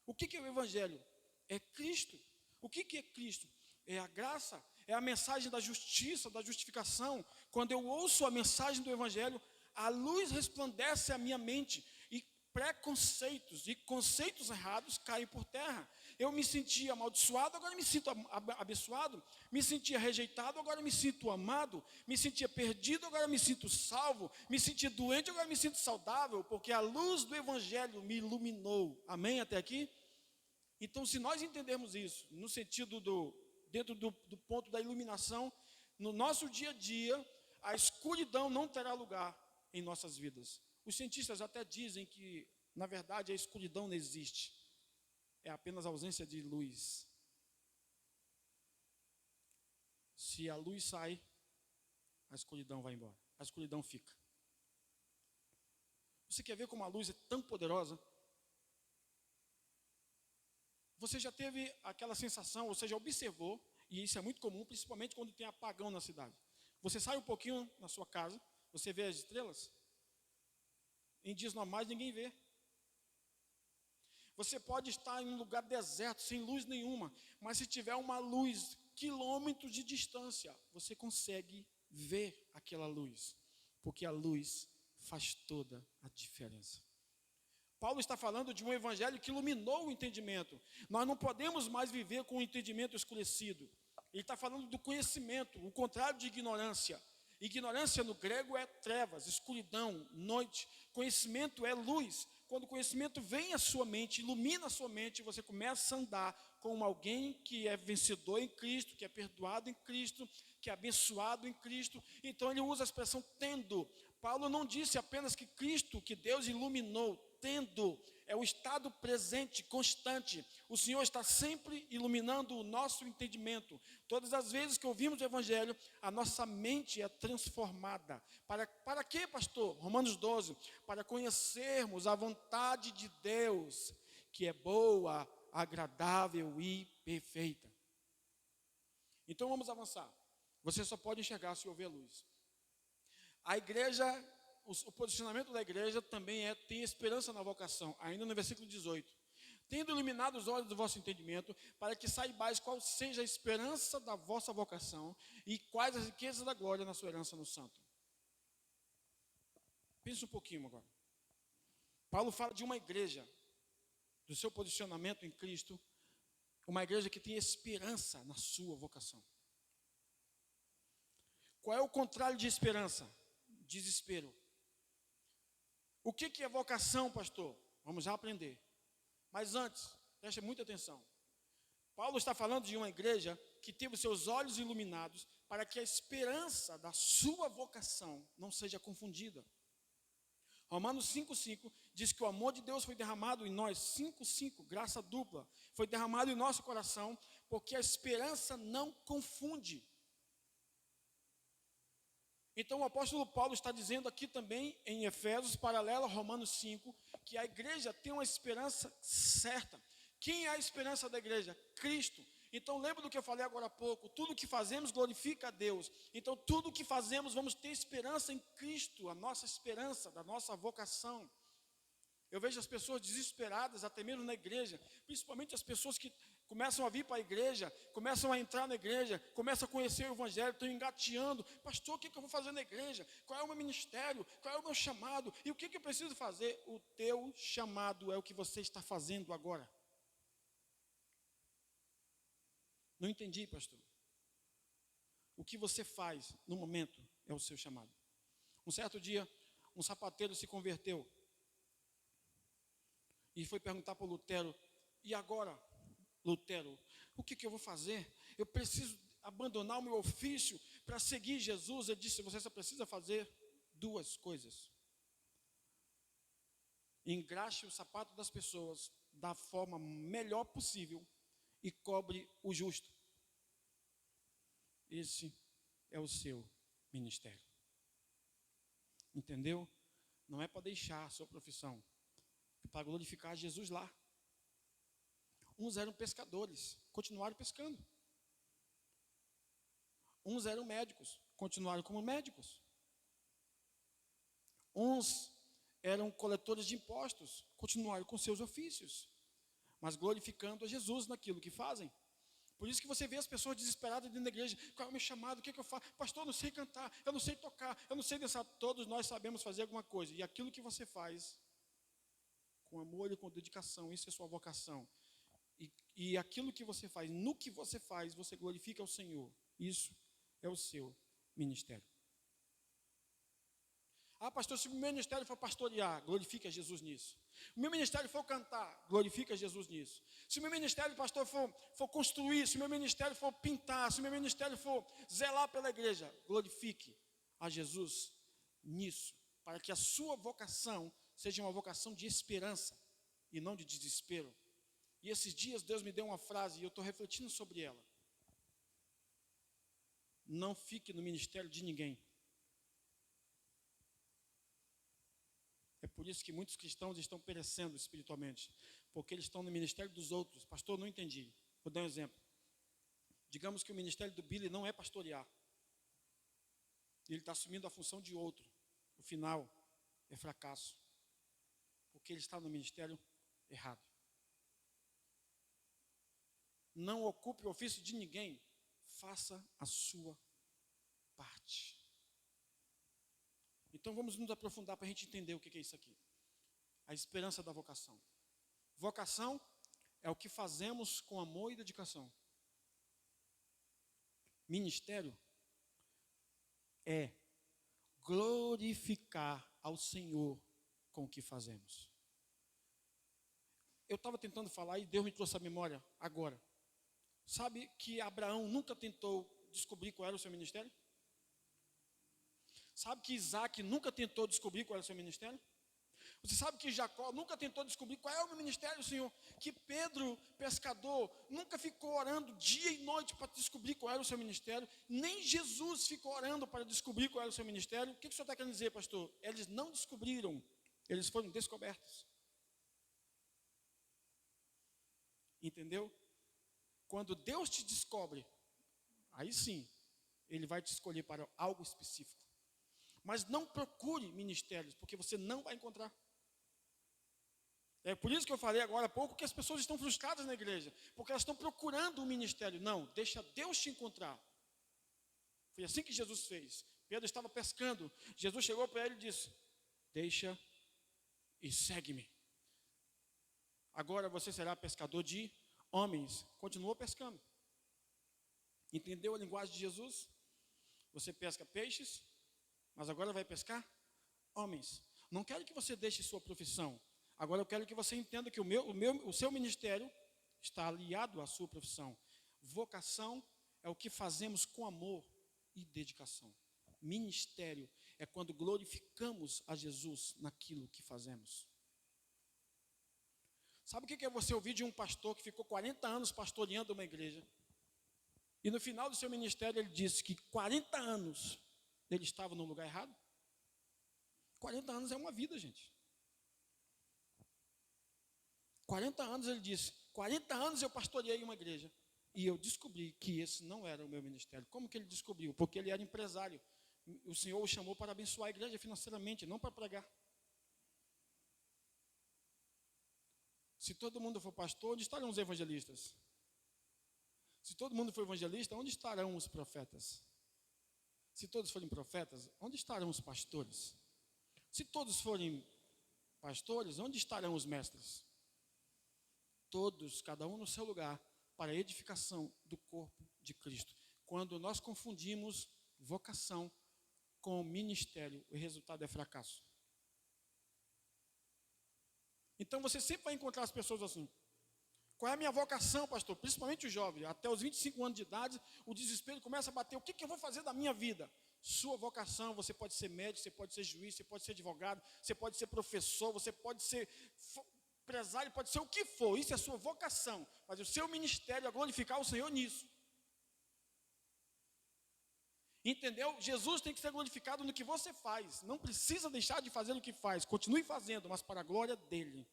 O que é o Evangelho? É Cristo. O que é Cristo? É a graça, é a mensagem da justiça, da justificação. Quando eu ouço a mensagem do Evangelho, a luz resplandece a minha mente e preconceitos e conceitos errados caem por terra. Eu me sentia amaldiçoado, agora me sinto abençoado. Me sentia rejeitado, agora me sinto amado. Me sentia perdido, agora me sinto salvo. Me sentia doente, agora me sinto saudável, porque a luz do Evangelho me iluminou. Amém até aqui? Então, se nós entendermos isso, no sentido dentro do ponto da iluminação, no nosso dia a dia, a escuridão não terá lugar em nossas vidas. Os cientistas até dizem que, na verdade, a escuridão não existe. É apenas a ausência de luz. Se a luz sai, a escuridão vai embora. A escuridão fica. Você quer ver como a luz é tão poderosa? Você já teve aquela sensação, ou seja, observou, e isso é muito comum, principalmente quando tem apagão na cidade. Você sai um pouquinho na sua casa, você vê as estrelas. Em dias normais ninguém vê. Você pode estar em um lugar deserto, sem luz nenhuma, mas se tiver uma luz, quilômetros de distância, você consegue ver aquela luz, porque a luz faz toda a diferença. Paulo está falando de um evangelho que iluminou o entendimento. Nós não podemos mais viver com o entendimento escurecido. Ele está falando do conhecimento, o contrário de ignorância. Ignorância no grego é trevas, escuridão, noite. Conhecimento é luz. Quando o conhecimento vem à sua mente, ilumina a sua mente, você começa a andar como alguém que é vencedor em Cristo, que é perdoado em Cristo, que é abençoado em Cristo. Então ele usa a expressão tendo. Paulo não disse apenas que Cristo, que Deus iluminou, tendo, é o estado presente, constante. O Senhor está sempre iluminando o nosso entendimento. Todas as vezes que ouvimos o Evangelho, a nossa mente é transformada. Para quê, pastor? Romanos 12. Para conhecermos a vontade de Deus, que é boa, agradável e perfeita. Então vamos avançar. Você só pode enxergar se houver luz. A igreja, o posicionamento da igreja também tem esperança na vocação, ainda no versículo 18. Tendo iluminado os olhos do vosso entendimento, para que saibais qual seja a esperança da vossa vocação e quais as riquezas da glória na sua herança no santo. Pense um pouquinho agora. Paulo fala de uma igreja, do seu posicionamento em Cristo, uma igreja que tem esperança na sua vocação. Qual é o contrário de esperança? Desespero. O que é vocação, pastor? Vamos já aprender. Mas antes, preste muita atenção. Paulo está falando de uma igreja que teve seus olhos iluminados para que a esperança da sua vocação não seja confundida. Romanos 5,5 diz que o amor de Deus foi derramado em nós, 5,5, graça dupla, foi derramado em nosso coração, porque a esperança não confunde. Então o apóstolo Paulo está dizendo aqui também em Efésios, paralelo a Romanos 5, que a igreja tem uma esperança certa. Quem é a esperança da igreja? Cristo. Então lembra do que eu falei agora há pouco, tudo que fazemos glorifica a Deus. Então tudo que fazemos vamos ter esperança em Cristo, a nossa esperança, da nossa vocação. Eu vejo as pessoas desesperadas, até mesmo na igreja, principalmente as pessoas que começam a vir para a igreja, começam a entrar na igreja, começam a conhecer o evangelho, estão engateando. Pastor, o que eu vou fazer na igreja? Qual é o meu ministério? Qual é o meu chamado? E o que eu preciso fazer? O teu chamado é o que você está fazendo agora. Não entendi, pastor. O que você faz no momento é o seu chamado. Um certo dia, um sapateiro se converteu e foi perguntar para o Lutero: e agora, Lutero, o que eu vou fazer? Eu preciso abandonar o meu ofício para seguir Jesus. Ele disse: você só precisa fazer duas coisas. Engraxe o sapato das pessoas da forma melhor possível e cobre o justo. Esse é o seu ministério. Entendeu? Não é para deixar a sua profissão, é para glorificar Jesus lá. Uns eram pescadores, continuaram pescando. Uns eram médicos, continuaram como médicos. Uns eram coletores de impostos, continuaram com seus ofícios, mas glorificando a Jesus naquilo que fazem. Por isso que você vê as pessoas desesperadas dentro da igreja: qual é o meu chamado, o que eu faço? Pastor, eu não sei cantar, eu não sei tocar, eu não sei dançar. Todos nós sabemos fazer alguma coisa, e aquilo que você faz com amor e com dedicação, isso é sua vocação. E aquilo que você faz, no que você faz, você glorifica o Senhor. Isso é o seu ministério. Ah, pastor, se o meu ministério for pastorear, glorifica Jesus nisso. O meu ministério for cantar, glorifica Jesus nisso. Se o meu ministério, pastor, for construir, se o meu ministério for pintar, se o meu ministério for zelar pela igreja, glorifique a Jesus nisso, para que a sua vocação seja uma vocação de esperança e não de desespero. E esses dias Deus me deu uma frase e eu estou refletindo sobre ela. Não fique no ministério de ninguém. É por isso que muitos cristãos estão perecendo espiritualmente, porque eles estão no ministério dos outros. Pastor, não entendi. Vou dar um exemplo. Digamos que o ministério do Billy não é pastorear. Ele está assumindo a função de outro. O final é fracasso, porque ele está no ministério errado. Não ocupe o ofício de ninguém, faça a sua parte. Então vamos nos aprofundar para a gente entender o que é isso aqui. A esperança da vocação. Vocação é o que fazemos com amor e dedicação. Ministério é glorificar ao Senhor com o que fazemos. Eu estava tentando falar e Deus me trouxe a memória agora. Sabe que Abraão nunca tentou descobrir qual era o seu ministério? Sabe que Isaac nunca tentou descobrir qual era o seu ministério? Você sabe que Jacó nunca tentou descobrir qual é o meu ministério, Senhor? Que Pedro, pescador, nunca ficou orando dia e noite para descobrir qual era o seu ministério? Nem Jesus ficou orando para descobrir qual era o seu ministério? O que o senhor está querendo dizer, pastor? Eles não descobriram, eles foram descobertos. Entendeu? Quando Deus te descobre, aí sim, Ele vai te escolher para algo específico. Mas não procure ministérios, porque você não vai encontrar. É por isso que eu falei agora há pouco que as pessoas estão frustradas na igreja, porque elas estão procurando um ministério. Não, deixa Deus te encontrar. Foi assim que Jesus fez. Pedro estava pescando, Jesus chegou para ele e disse: deixa e segue-me. Agora você será pescador de homens. Continuou pescando. Entendeu a linguagem de Jesus? Você pesca peixes, mas agora vai pescar homens. Não quero que você deixe sua profissão. Agora eu quero que você entenda que o seu ministério está aliado à sua profissão. Vocação é o que fazemos com amor e dedicação. Ministério é quando glorificamos a Jesus naquilo que fazemos. Sabe o que é você ouvir de um pastor que ficou 40 anos pastoreando uma igreja? E no final do seu ministério ele disse que 40 anos ele estava no lugar errado? 40 anos é uma vida, gente. 40 anos ele disse, 40 anos eu pastoreei uma igreja. E eu descobri que esse não era o meu ministério. Como que ele descobriu? Porque ele era empresário. O Senhor o chamou para abençoar a igreja financeiramente, não para pregar. Se todo mundo for pastor, onde estarão os evangelistas? Se todo mundo for evangelista, onde estarão os profetas? Se todos forem profetas, onde estarão os pastores? Se todos forem pastores, onde estarão os mestres? Todos, cada um no seu lugar, para a edificação do corpo de Cristo. Quando nós confundimos vocação com ministério, o resultado é fracasso. Então você sempre vai encontrar as pessoas assim: qual é a minha vocação, pastor? Principalmente o jovem, até os 25 anos de idade, o desespero começa a bater. O que eu vou fazer da minha vida? Sua vocação, você pode ser médico, você pode ser juiz, você pode ser advogado, você pode ser professor, você pode ser empresário, pode ser o que for, isso é a sua vocação, mas o seu ministério é glorificar o Senhor nisso. Entendeu? Jesus tem que ser glorificado no que você faz, não precisa deixar de fazer o que faz, continue fazendo, mas para a glória dele.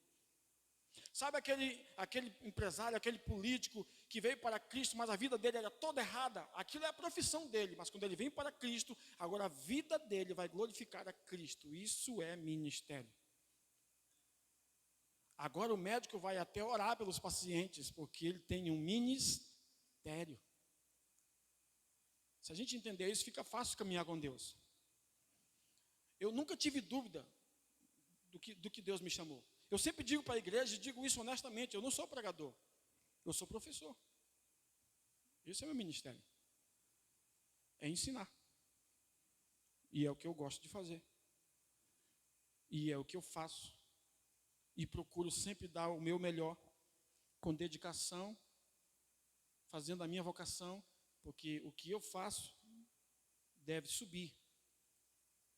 Sabe aquele empresário, aquele político que veio para Cristo, mas a vida dele era toda errada? Aquilo é a profissão dele, mas quando ele vem para Cristo, agora a vida dele vai glorificar a Cristo. Isso é ministério. Agora o médico vai até orar pelos pacientes, porque ele tem um ministério. Se a gente entender isso, fica fácil caminhar com Deus. Eu nunca tive dúvida do que Deus me chamou. Eu sempre digo para a igreja, e digo isso honestamente, eu não sou pregador, eu sou professor. Esse é o meu ministério. É ensinar. E é o que eu gosto de fazer. E é o que eu faço. E procuro sempre dar o meu melhor, com dedicação, fazendo a minha vocação, porque o que eu faço deve subir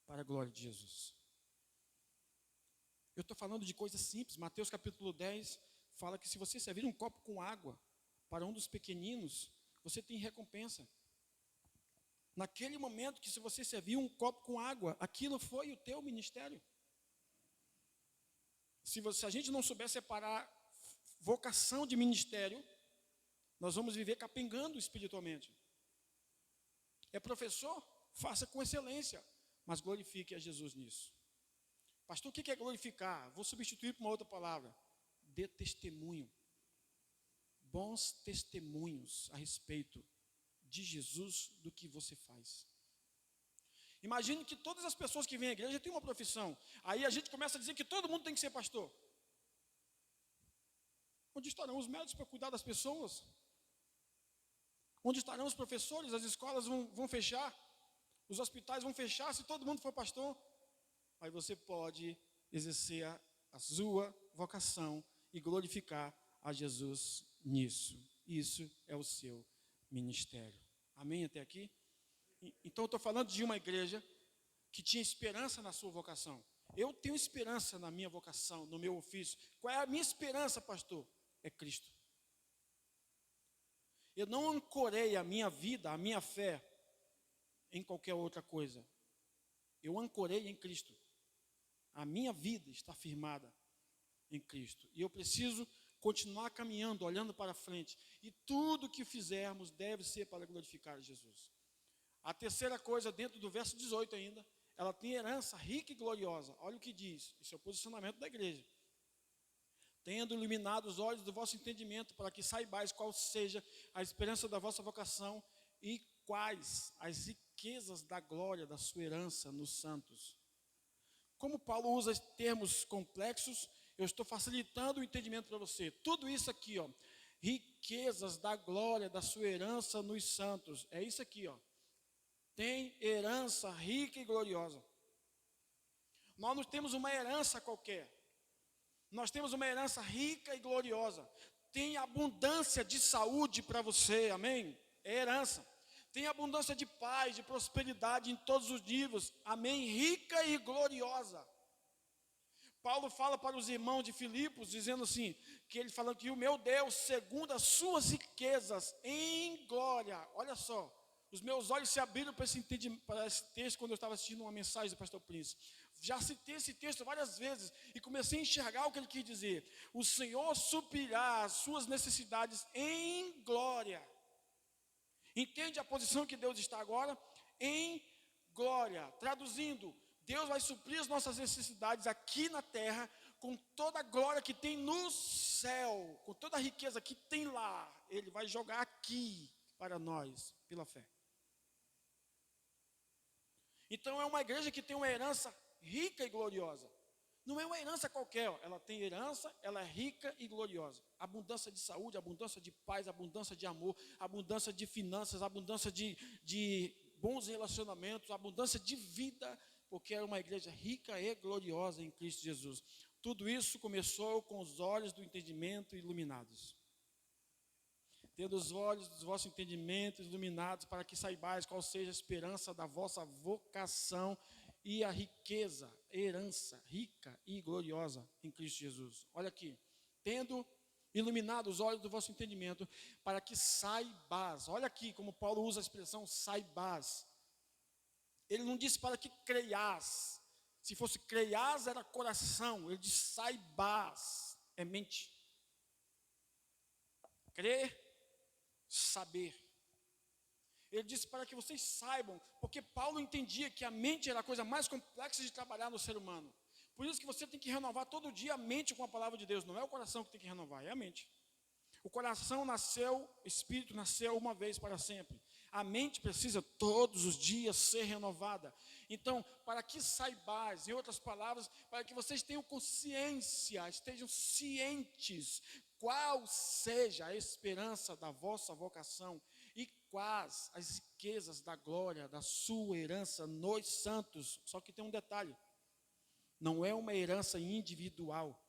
para a glória de Jesus. Eu estou falando de coisas simples. Mateus capítulo 10 fala que se você servir um copo com água para um dos pequeninos, você tem recompensa. Naquele momento que se você servir um copo com água, aquilo foi o teu ministério. Se a gente não souber separar vocação de ministério, nós vamos viver capengando espiritualmente. É professor? Faça com excelência, mas glorifique a Jesus nisso. Pastor, o que é glorificar? Vou substituir por uma outra palavra. Dê testemunho. Bons testemunhos a respeito de Jesus do que você faz. Imagine que todas as pessoas que vêm à igreja têm uma profissão. Aí a gente começa a dizer que todo mundo tem que ser pastor. Onde estarão os médicos para cuidar das pessoas? Onde estarão os professores? As escolas vão fechar. Os hospitais vão fechar se todo mundo for pastor. Aí você pode exercer a sua vocação e glorificar a Jesus nisso. Isso é o seu ministério. Amém até aqui? Então eu estou falando de uma igreja que tinha esperança na sua vocação. Eu tenho esperança na minha vocação, no meu ofício. Qual é a minha esperança, pastor? É Cristo. Eu não ancorei a minha vida, a minha fé, em qualquer outra coisa. Eu ancorei em Cristo. A minha vida está firmada em Cristo. E eu preciso continuar caminhando, olhando para frente. E tudo que fizermos deve ser para glorificar Jesus. A terceira coisa, dentro do verso 18 ainda, ela tem herança rica e gloriosa. Olha o que diz, esse é o posicionamento da igreja. Tendo iluminado os olhos do vosso entendimento, para que saibais qual seja a esperança da vossa vocação e quais as riquezas da glória da sua herança nos santos. Como Paulo usa termos complexos, eu estou facilitando o entendimento para você. Tudo isso aqui, ó, riquezas da glória da sua herança nos santos. É isso aqui, ó. Tem herança rica e gloriosa. Nós não temos uma herança qualquer. Nós temos uma herança rica e gloriosa. Tem abundância de saúde para você, amém? É herança. Tem abundância de paz, de prosperidade em todos os níveis, amém? Rica e gloriosa. Paulo fala para os irmãos de Filipos, dizendo assim, que ele falando que o meu Deus, segundo as suas riquezas em glória, olha só, os meus olhos se abriram para esse texto quando eu estava assistindo uma mensagem do pastor Príncipe. Já citei esse texto várias vezes e comecei a enxergar o que ele quis dizer. O Senhor suprirá as suas necessidades em glória. Entende a posição que Deus está agora? Em glória. Traduzindo, Deus vai suprir as nossas necessidades aqui na terra com toda a glória que tem no céu, com toda a riqueza que tem lá. Ele vai jogar aqui para nós, pela fé. Então é uma igreja que tem uma herança rica e gloriosa. Não é uma herança qualquer, ó. Ela tem herança, ela é rica e gloriosa. Abundância de saúde, abundância de paz, abundância de amor, abundância de finanças, abundância de bons relacionamentos, abundância de vida, porque era uma igreja rica e gloriosa em Cristo Jesus. Tudo isso começou com os olhos do entendimento iluminados. Tendo os olhos dos vossos entendimentos iluminados, para que saibais qual seja a esperança da vossa vocação e a riqueza, herança rica e gloriosa em Cristo Jesus. Olha aqui, tendo iluminado os olhos do vosso entendimento, para que saibas. Olha aqui como Paulo usa a expressão saibas. Ele não disse para que creias. Se fosse creias era coração. Ele diz saibas, é mente. Crer, saber. Ele disse para que vocês saibam, porque Paulo entendia que a mente era a coisa mais complexa de trabalhar no ser humano. Por isso que você tem que renovar todo dia a mente com a palavra de Deus. Não é o coração que tem que renovar, é a mente. O coração nasceu, o espírito nasceu uma vez para sempre. A mente precisa todos os dias ser renovada. Então, para que saibais, em outras palavras, para que vocês tenham consciência, estejam cientes qual seja a esperança da vossa vocação e quais as riquezas da glória da sua herança nos santos. Só que tem um detalhe, não é uma herança individual,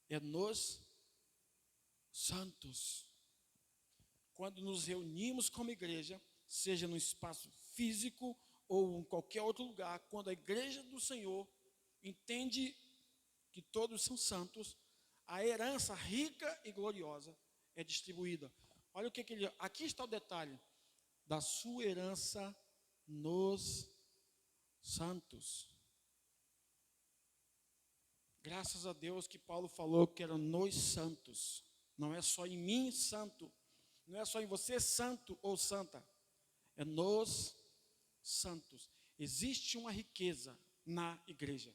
é nos santos. Quando nos reunimos como igreja, seja no espaço físico ou em qualquer outro lugar, quando a igreja do Senhor entende que todos são santos, a herança rica e gloriosa é distribuída. Olha o que ele... Aqui está o detalhe da sua herança nos santos. Graças a Deus que Paulo falou que era nos santos. Não é só em mim santo. Não é só em você santo ou santa. É nos santos. Existe uma riqueza na igreja.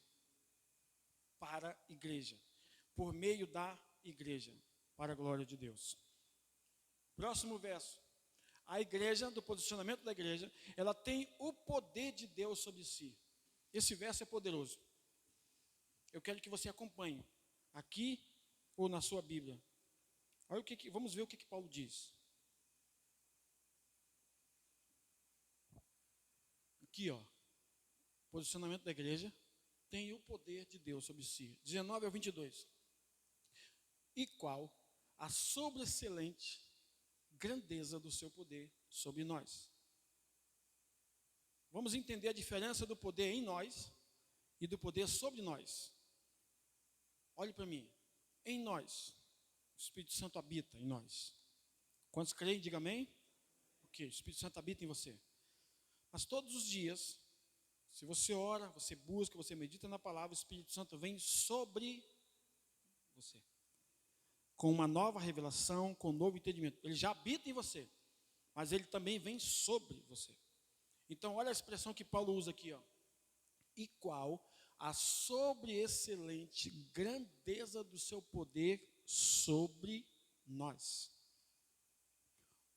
Para a igreja. Por meio da igreja. Para a glória de Deus. Próximo verso. A igreja, do posicionamento da igreja, ela tem o poder de Deus sobre si. Esse verso é poderoso. Eu quero que você acompanhe. Aqui ou na sua Bíblia. Olha vamos ver o que Paulo diz. Aqui, ó, posicionamento da igreja, tem o poder de Deus sobre si. 19 ao 22. E qual a sobreexcelente grandeza do seu poder sobre nós. Vamos entender a diferença do poder em nós e do poder sobre nós. Olhe para mim. Em nós, o Espírito Santo habita em nós. Quantos creem, diga amém. O que? O Espírito Santo habita em você. Mas todos os dias, se você ora, você busca, você medita na palavra, o Espírito Santo vem sobre você. Com uma nova revelação, com um novo entendimento. Ele já habita em você, mas ele também vem sobre você. Então, olha a expressão que Paulo usa aqui, ó. E qual a sobreexcelente grandeza do seu poder sobre nós.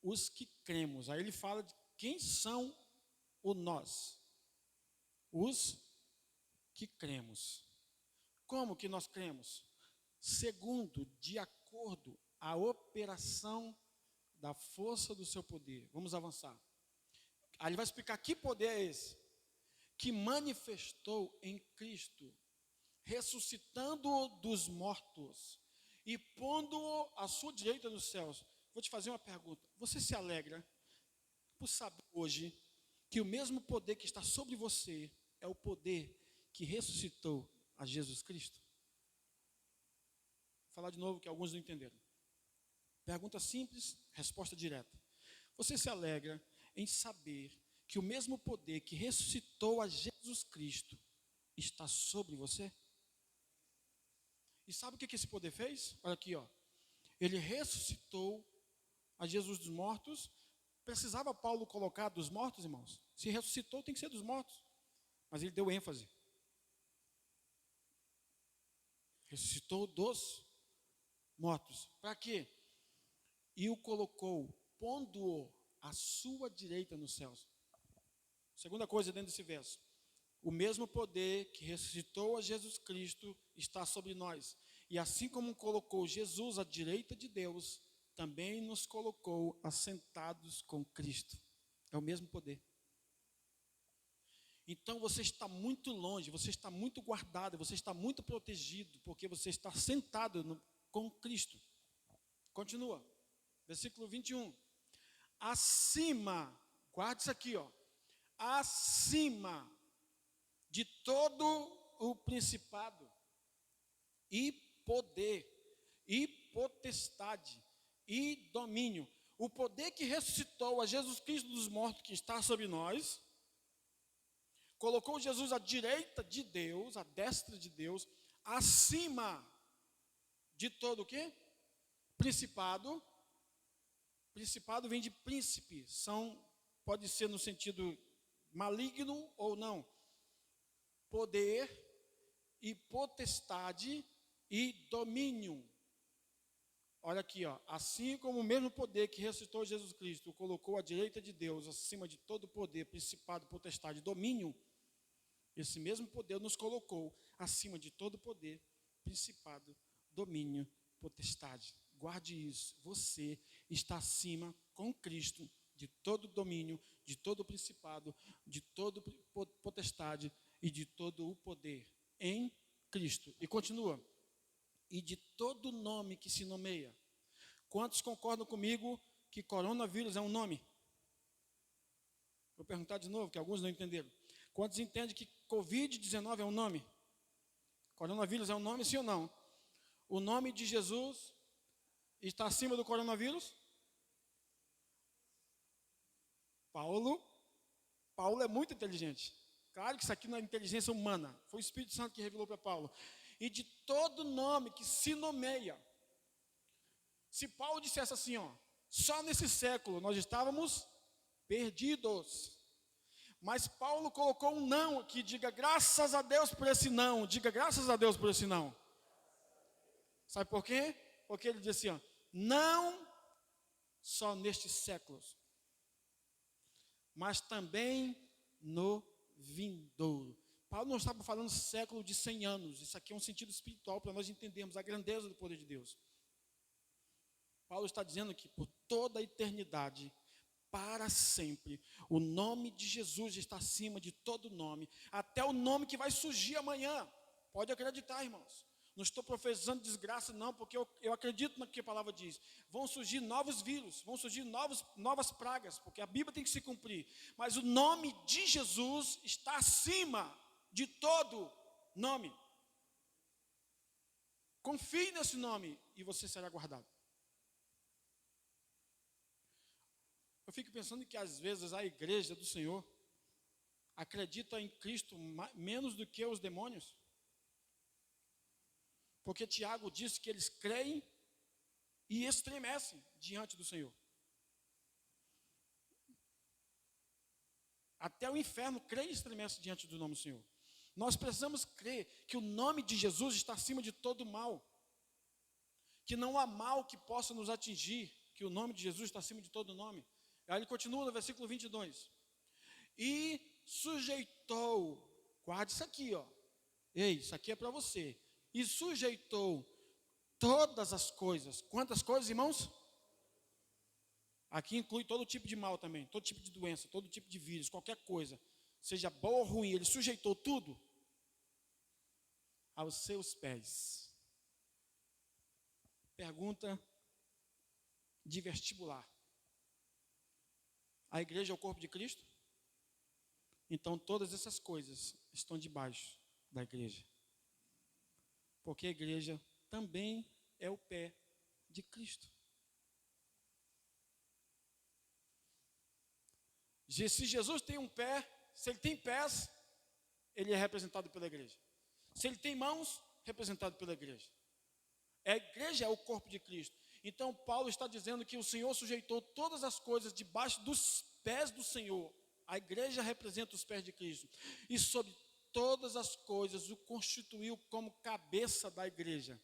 Os que cremos. Aí ele fala de quem são o nós. Os que cremos. Como que nós cremos? Segundo, de acordo a operação da força do seu poder. Vamos avançar. Aí ele vai explicar que poder é esse. Que manifestou em Cristo, ressuscitando-o dos mortos e pondo-o à sua direita nos céus. Vou te fazer uma pergunta. Você se alegra por saber hoje que o mesmo poder que está sobre você é o poder que ressuscitou a Jesus Cristo? Vou falar de novo que alguns não entenderam. Pergunta simples, resposta direta. Você se alegra em saber que o mesmo poder que ressuscitou a Jesus Cristo está sobre você? E sabe o que esse poder fez? Olha aqui, ó. Ele ressuscitou a Jesus dos mortos. Precisava Paulo colocar dos mortos, irmãos? Se ressuscitou, tem que ser dos mortos. Mas ele deu ênfase. Ressuscitou dos mortos. Para quê? E o colocou, pondo-o à sua direita nos céus. Segunda coisa dentro desse verso. O mesmo poder que ressuscitou a Jesus Cristo está sobre nós. E assim como colocou Jesus à direita de Deus, também nos colocou assentados com Cristo. É o mesmo poder. Então você está muito longe, você está muito guardado, você está muito protegido, porque você está sentado com Cristo. Continua. Versículo 21. Acima, guarde isso aqui, ó. Acima de todo o principado e poder e potestade e domínio. O poder que ressuscitou a Jesus Cristo dos mortos, que está sobre nós, colocou Jesus à direita de Deus, à destra de Deus, acima de todo o quê? Principado. Principado vem de príncipe, pode ser no sentido maligno ou não. Poder e potestade e domínio. Olha aqui, ó. Assim como o mesmo poder que ressuscitou Jesus Cristo, o colocou à direita de Deus, acima de todo poder, principado, potestade e domínio, esse mesmo poder nos colocou acima de todo poder, principado, domínio, potestade. Guarde isso. Você está acima com Cristo de todo domínio, de todo principado, de todo potestade e de todo o poder em Cristo. E continua. E de todo nome que se nomeia. Quantos concordam comigo que coronavírus é um nome? Vou perguntar de novo, que alguns não entenderam. Quantos entendem que Covid-19 é um nome? Coronavírus é um nome, sim ou não? O nome de Jesus está acima do coronavírus? Paulo é muito inteligente. Claro que isso aqui não é inteligência humana. Foi o Espírito Santo que revelou para Paulo. E de todo nome que se nomeia. Se Paulo dissesse assim, ó, só nesse século nós estávamos perdidos. Mas Paulo colocou um não aqui, diga graças a Deus por esse não. Diga graças a Deus por esse não. Sabe por quê? Porque ele diz assim, ó, não só nestes séculos, mas também no vindouro. Paulo não estava falando século de 100 anos. Isso aqui é um sentido espiritual para nós entendermos a grandeza do poder de Deus. Paulo está dizendo que por toda a eternidade, para sempre. O nome de Jesus está acima de todo nome, até o nome que vai surgir amanhã. Pode acreditar, irmãos. Não estou profetizando desgraça, não, porque eu acredito no que a palavra diz. Vão surgir novos vírus, vão surgir novas pragas, porque a Bíblia tem que se cumprir. Mas o nome de Jesus está acima de todo nome. Confie nesse nome e você será guardado. Eu fico pensando que às vezes a igreja do Senhor acredita em Cristo menos do que os demônios. Porque Tiago disse que eles creem e estremecem diante do Senhor. Até o inferno crê e estremece diante do nome do Senhor. Nós precisamos crer que o nome de Jesus está acima de todo mal. Que não há mal que possa nos atingir, que o nome de Jesus está acima de todo nome. Aí ele continua no versículo 22. E sujeitou, guarde isso aqui, ó. Ei, isso aqui é para você. E sujeitou todas as coisas. Quantas coisas, irmãos? Aqui inclui todo tipo de mal também, todo tipo de doença, todo tipo de vírus, qualquer coisa, seja boa ou ruim, ele sujeitou tudo aos seus pés. Pergunta de vestibular. A igreja é o corpo de Cristo? Então todas essas coisas estão debaixo da igreja. Porque a igreja também é o pé de Cristo. Se Jesus tem um pé, se ele tem pés, ele é representado pela igreja. Se ele tem mãos, representado pela igreja. A igreja é o corpo de Cristo. Então Paulo está dizendo que o Senhor sujeitou todas as coisas debaixo dos pés do Senhor. A igreja representa os pés de Cristo. E sobre todas as coisas o constituiu como cabeça da igreja.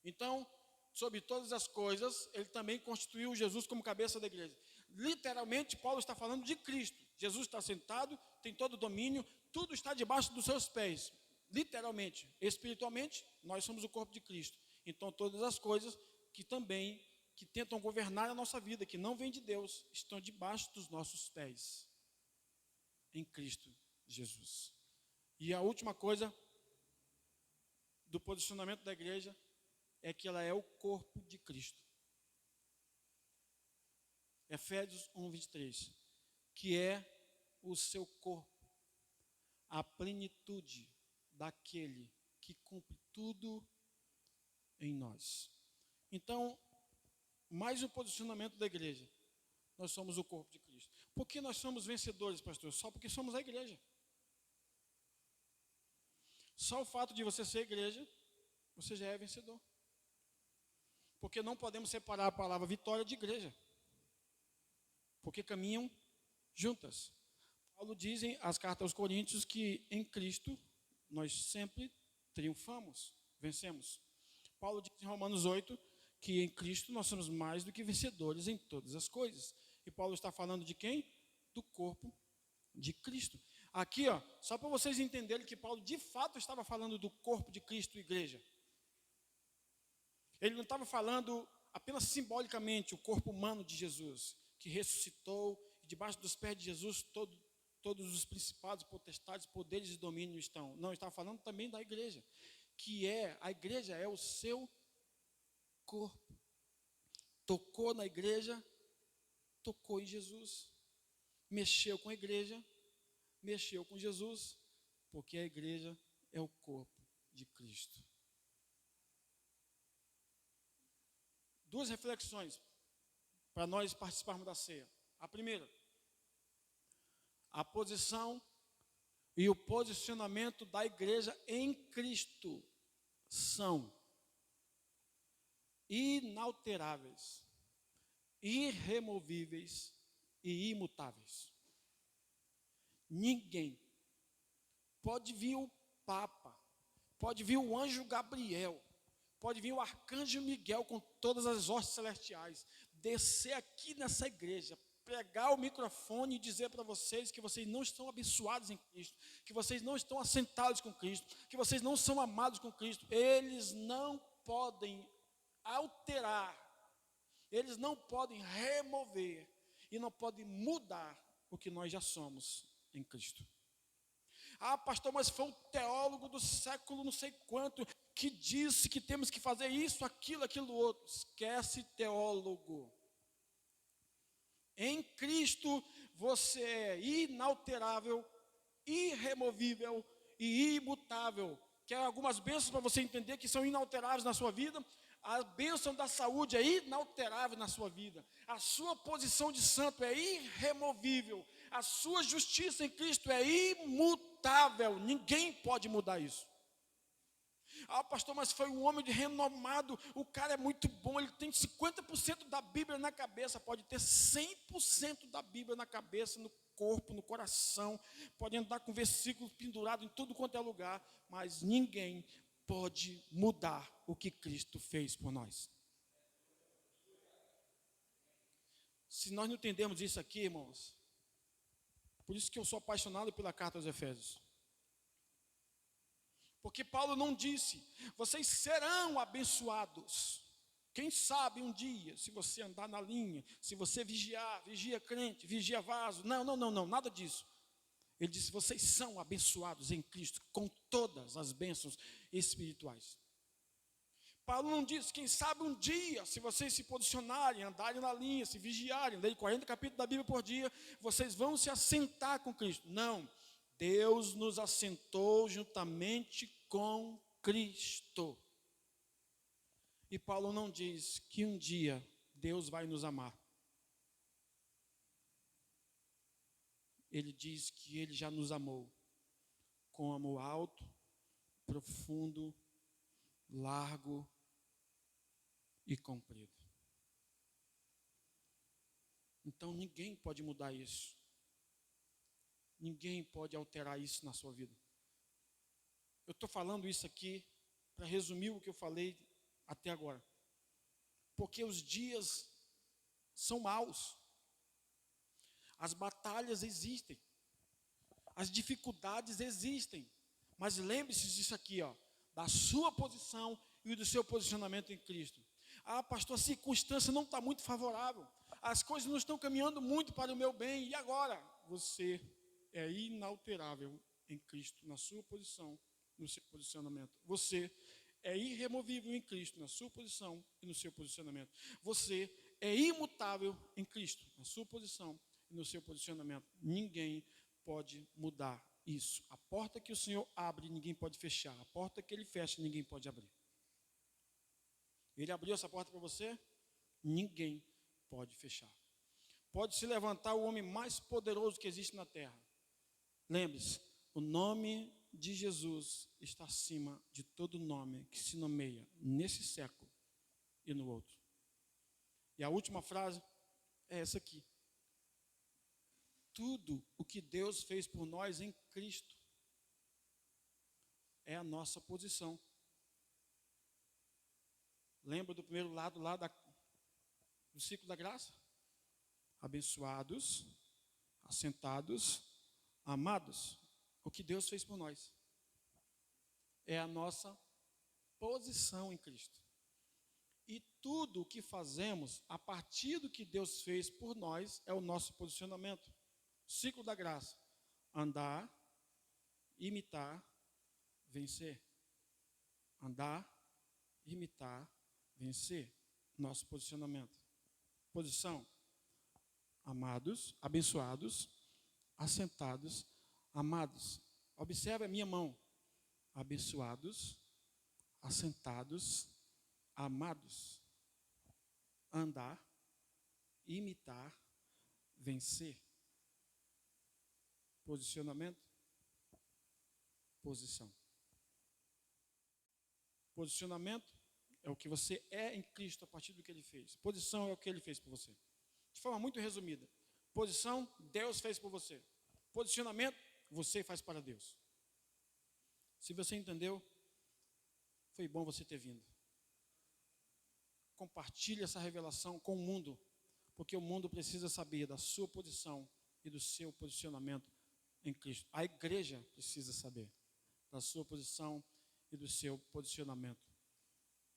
Então, sobre todas as coisas, ele também constituiu Jesus como cabeça da igreja. Literalmente, Paulo está falando de Cristo. Jesus está sentado, tem todo o domínio, tudo está debaixo dos seus pés. Literalmente, espiritualmente, nós somos o corpo de Cristo. Então, todas as coisas que tentam governar a nossa vida, que não vêm de Deus, estão debaixo dos nossos pés. Em Cristo Jesus. E a última coisa do posicionamento da igreja é que ela é o corpo de Cristo. Efésios 1:23, que é o seu corpo, a plenitude daquele que cumpre tudo em nós. Então, mais um posicionamento da igreja. Nós somos o corpo de Cristo. Por que nós somos vencedores, pastor? Só porque somos a igreja. Só o fato de você ser igreja, você já é vencedor. Porque não podemos separar a palavra vitória de igreja. Porque caminham juntas. Paulo diz em as cartas aos Coríntios que em Cristo nós sempre triunfamos, vencemos. Paulo diz em Romanos 8 que em Cristo nós somos mais do que vencedores em todas as coisas. E Paulo está falando de quem? Do corpo de Cristo. Aqui, ó, só para vocês entenderem que Paulo de fato estava falando do corpo de Cristo, igreja. Ele não estava falando apenas simbolicamente o corpo humano de Jesus, que ressuscitou, e debaixo dos pés de Jesus todos os principados, potestades, poderes e domínios estão. Não, ele estava falando também da igreja, a igreja é o seu corpo. Tocou na igreja, tocou em Jesus. Mexeu com a igreja, mexeu com Jesus, porque a igreja é o corpo de Cristo. Duas reflexões para nós participarmos da ceia. A primeira, a posição e o posicionamento da igreja em Cristo são inalteráveis, irremovíveis e imutáveis. Ninguém pode vir o Papa, pode vir o anjo Gabriel, pode vir o arcanjo Miguel com todas as hostes celestiais, descer aqui nessa igreja, pegar o microfone e dizer para vocês que vocês não estão abençoados em Cristo, que vocês não estão assentados com Cristo, que vocês não são amados com Cristo. Eles não podem alterar Eles não podem remover e não podem mudar o que nós já somos em Cristo. Ah, pastor, mas foi um teólogo do século não sei quanto que disse que temos que fazer isso, aquilo outro. Esquece teólogo. Em Cristo você é inalterável, irremovível e imutável. Quer algumas bênçãos para você entender que são inalteráveis na sua vida? A bênção da saúde é inalterável na sua vida. A sua posição de santo é irremovível. A sua justiça em Cristo é imutável. Ninguém pode mudar isso. Ah, pastor, mas foi um homem de renomado. O cara é muito bom. Ele tem 50% da Bíblia na cabeça. Pode ter 100% da Bíblia na cabeça, no corpo, no coração. Pode andar com versículos pendurados em tudo quanto é lugar. Mas ninguém pode mudar o que Cristo fez por nós. Se nós não entendemos isso aqui, irmãos, por isso que eu sou apaixonado pela carta aos Efésios. Porque Paulo não disse, vocês serão abençoados. Quem sabe um dia, se você andar na linha, se você vigiar, vigia crente, vigia vaso. Não, nada disso. Ele disse, vocês são abençoados em Cristo com todas as bênçãos espirituais. Paulo não disse, quem sabe um dia, se vocês se posicionarem, andarem na linha, se vigiarem, lerem 40 capítulos da Bíblia por dia, vocês vão se assentar com Cristo. Não, Deus nos assentou juntamente com Cristo. E Paulo não diz que um dia Deus vai nos amar. Ele diz que Ele já nos amou com amor alto, profundo, largo e comprido. Então ninguém pode mudar isso. Ninguém pode alterar isso na sua vida. Eu estou falando isso aqui para resumir o que eu falei até agora. Porque os dias são maus. As batalhas existem. As dificuldades existem. Mas lembre-se disso aqui, ó, da sua posição e do seu posicionamento em Cristo. Ah, pastor, a circunstância não está muito favorável. As coisas não estão caminhando muito para o meu bem. E agora? Você é inalterável em Cristo, na sua posição, no seu posicionamento. Você é irremovível em Cristo, na sua posição e no seu posicionamento. Você é imutável em Cristo, na sua posição e no seu posicionamento. Ninguém pode mudar isso. A porta que o Senhor abre, ninguém pode fechar. A porta que Ele fecha, ninguém pode abrir. Ele abriu essa porta para você? Ninguém pode fechar. Pode se levantar o homem mais poderoso que existe na terra. Lembre-se, o nome de Jesus está acima de todo nome que se nomeia nesse século e no outro. E a última frase é essa aqui. Tudo o que Deus fez por nós em Cristo é a nossa posição. Lembra do primeiro lado lá do ciclo da graça? Abençoados, assentados, amados. O que Deus fez por nós é a nossa posição em Cristo. E tudo o que fazemos a partir do que Deus fez por nós é o nosso posicionamento. Ciclo da graça: andar, imitar, vencer. Andar, imitar, vencer. Nosso posicionamento. Posição: amados, abençoados, assentados, amados. Observe a minha mão. Abençoados, assentados, amados. Andar, imitar, vencer. Posicionamento, posição. Posicionamento é o que você é em Cristo a partir do que Ele fez. Posição é o que Ele fez por você. De forma muito resumida. Posição, Deus fez por você. Posicionamento, você faz para Deus. Se você entendeu, foi bom você ter vindo. Compartilhe essa revelação com o mundo, porque o mundo precisa saber da sua posição e do seu posicionamento em Cristo. A igreja precisa saber da sua posição e do seu posicionamento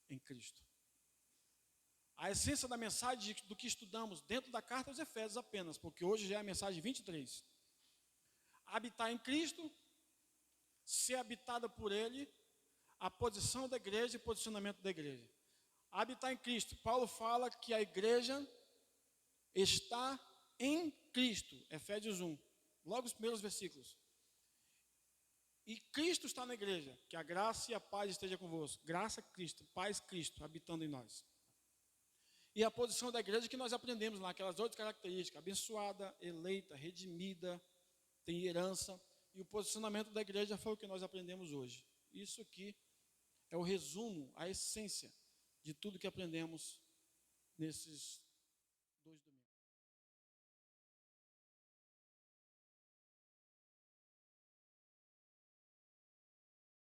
em Cristo. A essência da mensagem do que estudamos dentro da carta aos Efésios apenas, porque hoje já é a mensagem 23. Habitar em Cristo, ser habitada por Ele, a posição da igreja e o posicionamento da igreja. Habitar em Cristo. Paulo fala que a igreja está em Cristo, Efésios 1, logo os primeiros versículos. E Cristo está na igreja, que a graça e a paz esteja convosco. Graça Cristo, paz Cristo, habitando em nós. E a posição da igreja que nós aprendemos lá, aquelas 8 características, abençoada, eleita, redimida, tem herança. E o posicionamento da igreja foi o que nós aprendemos hoje. Isso aqui é o resumo, a essência de tudo que aprendemos nesses 2 domingos.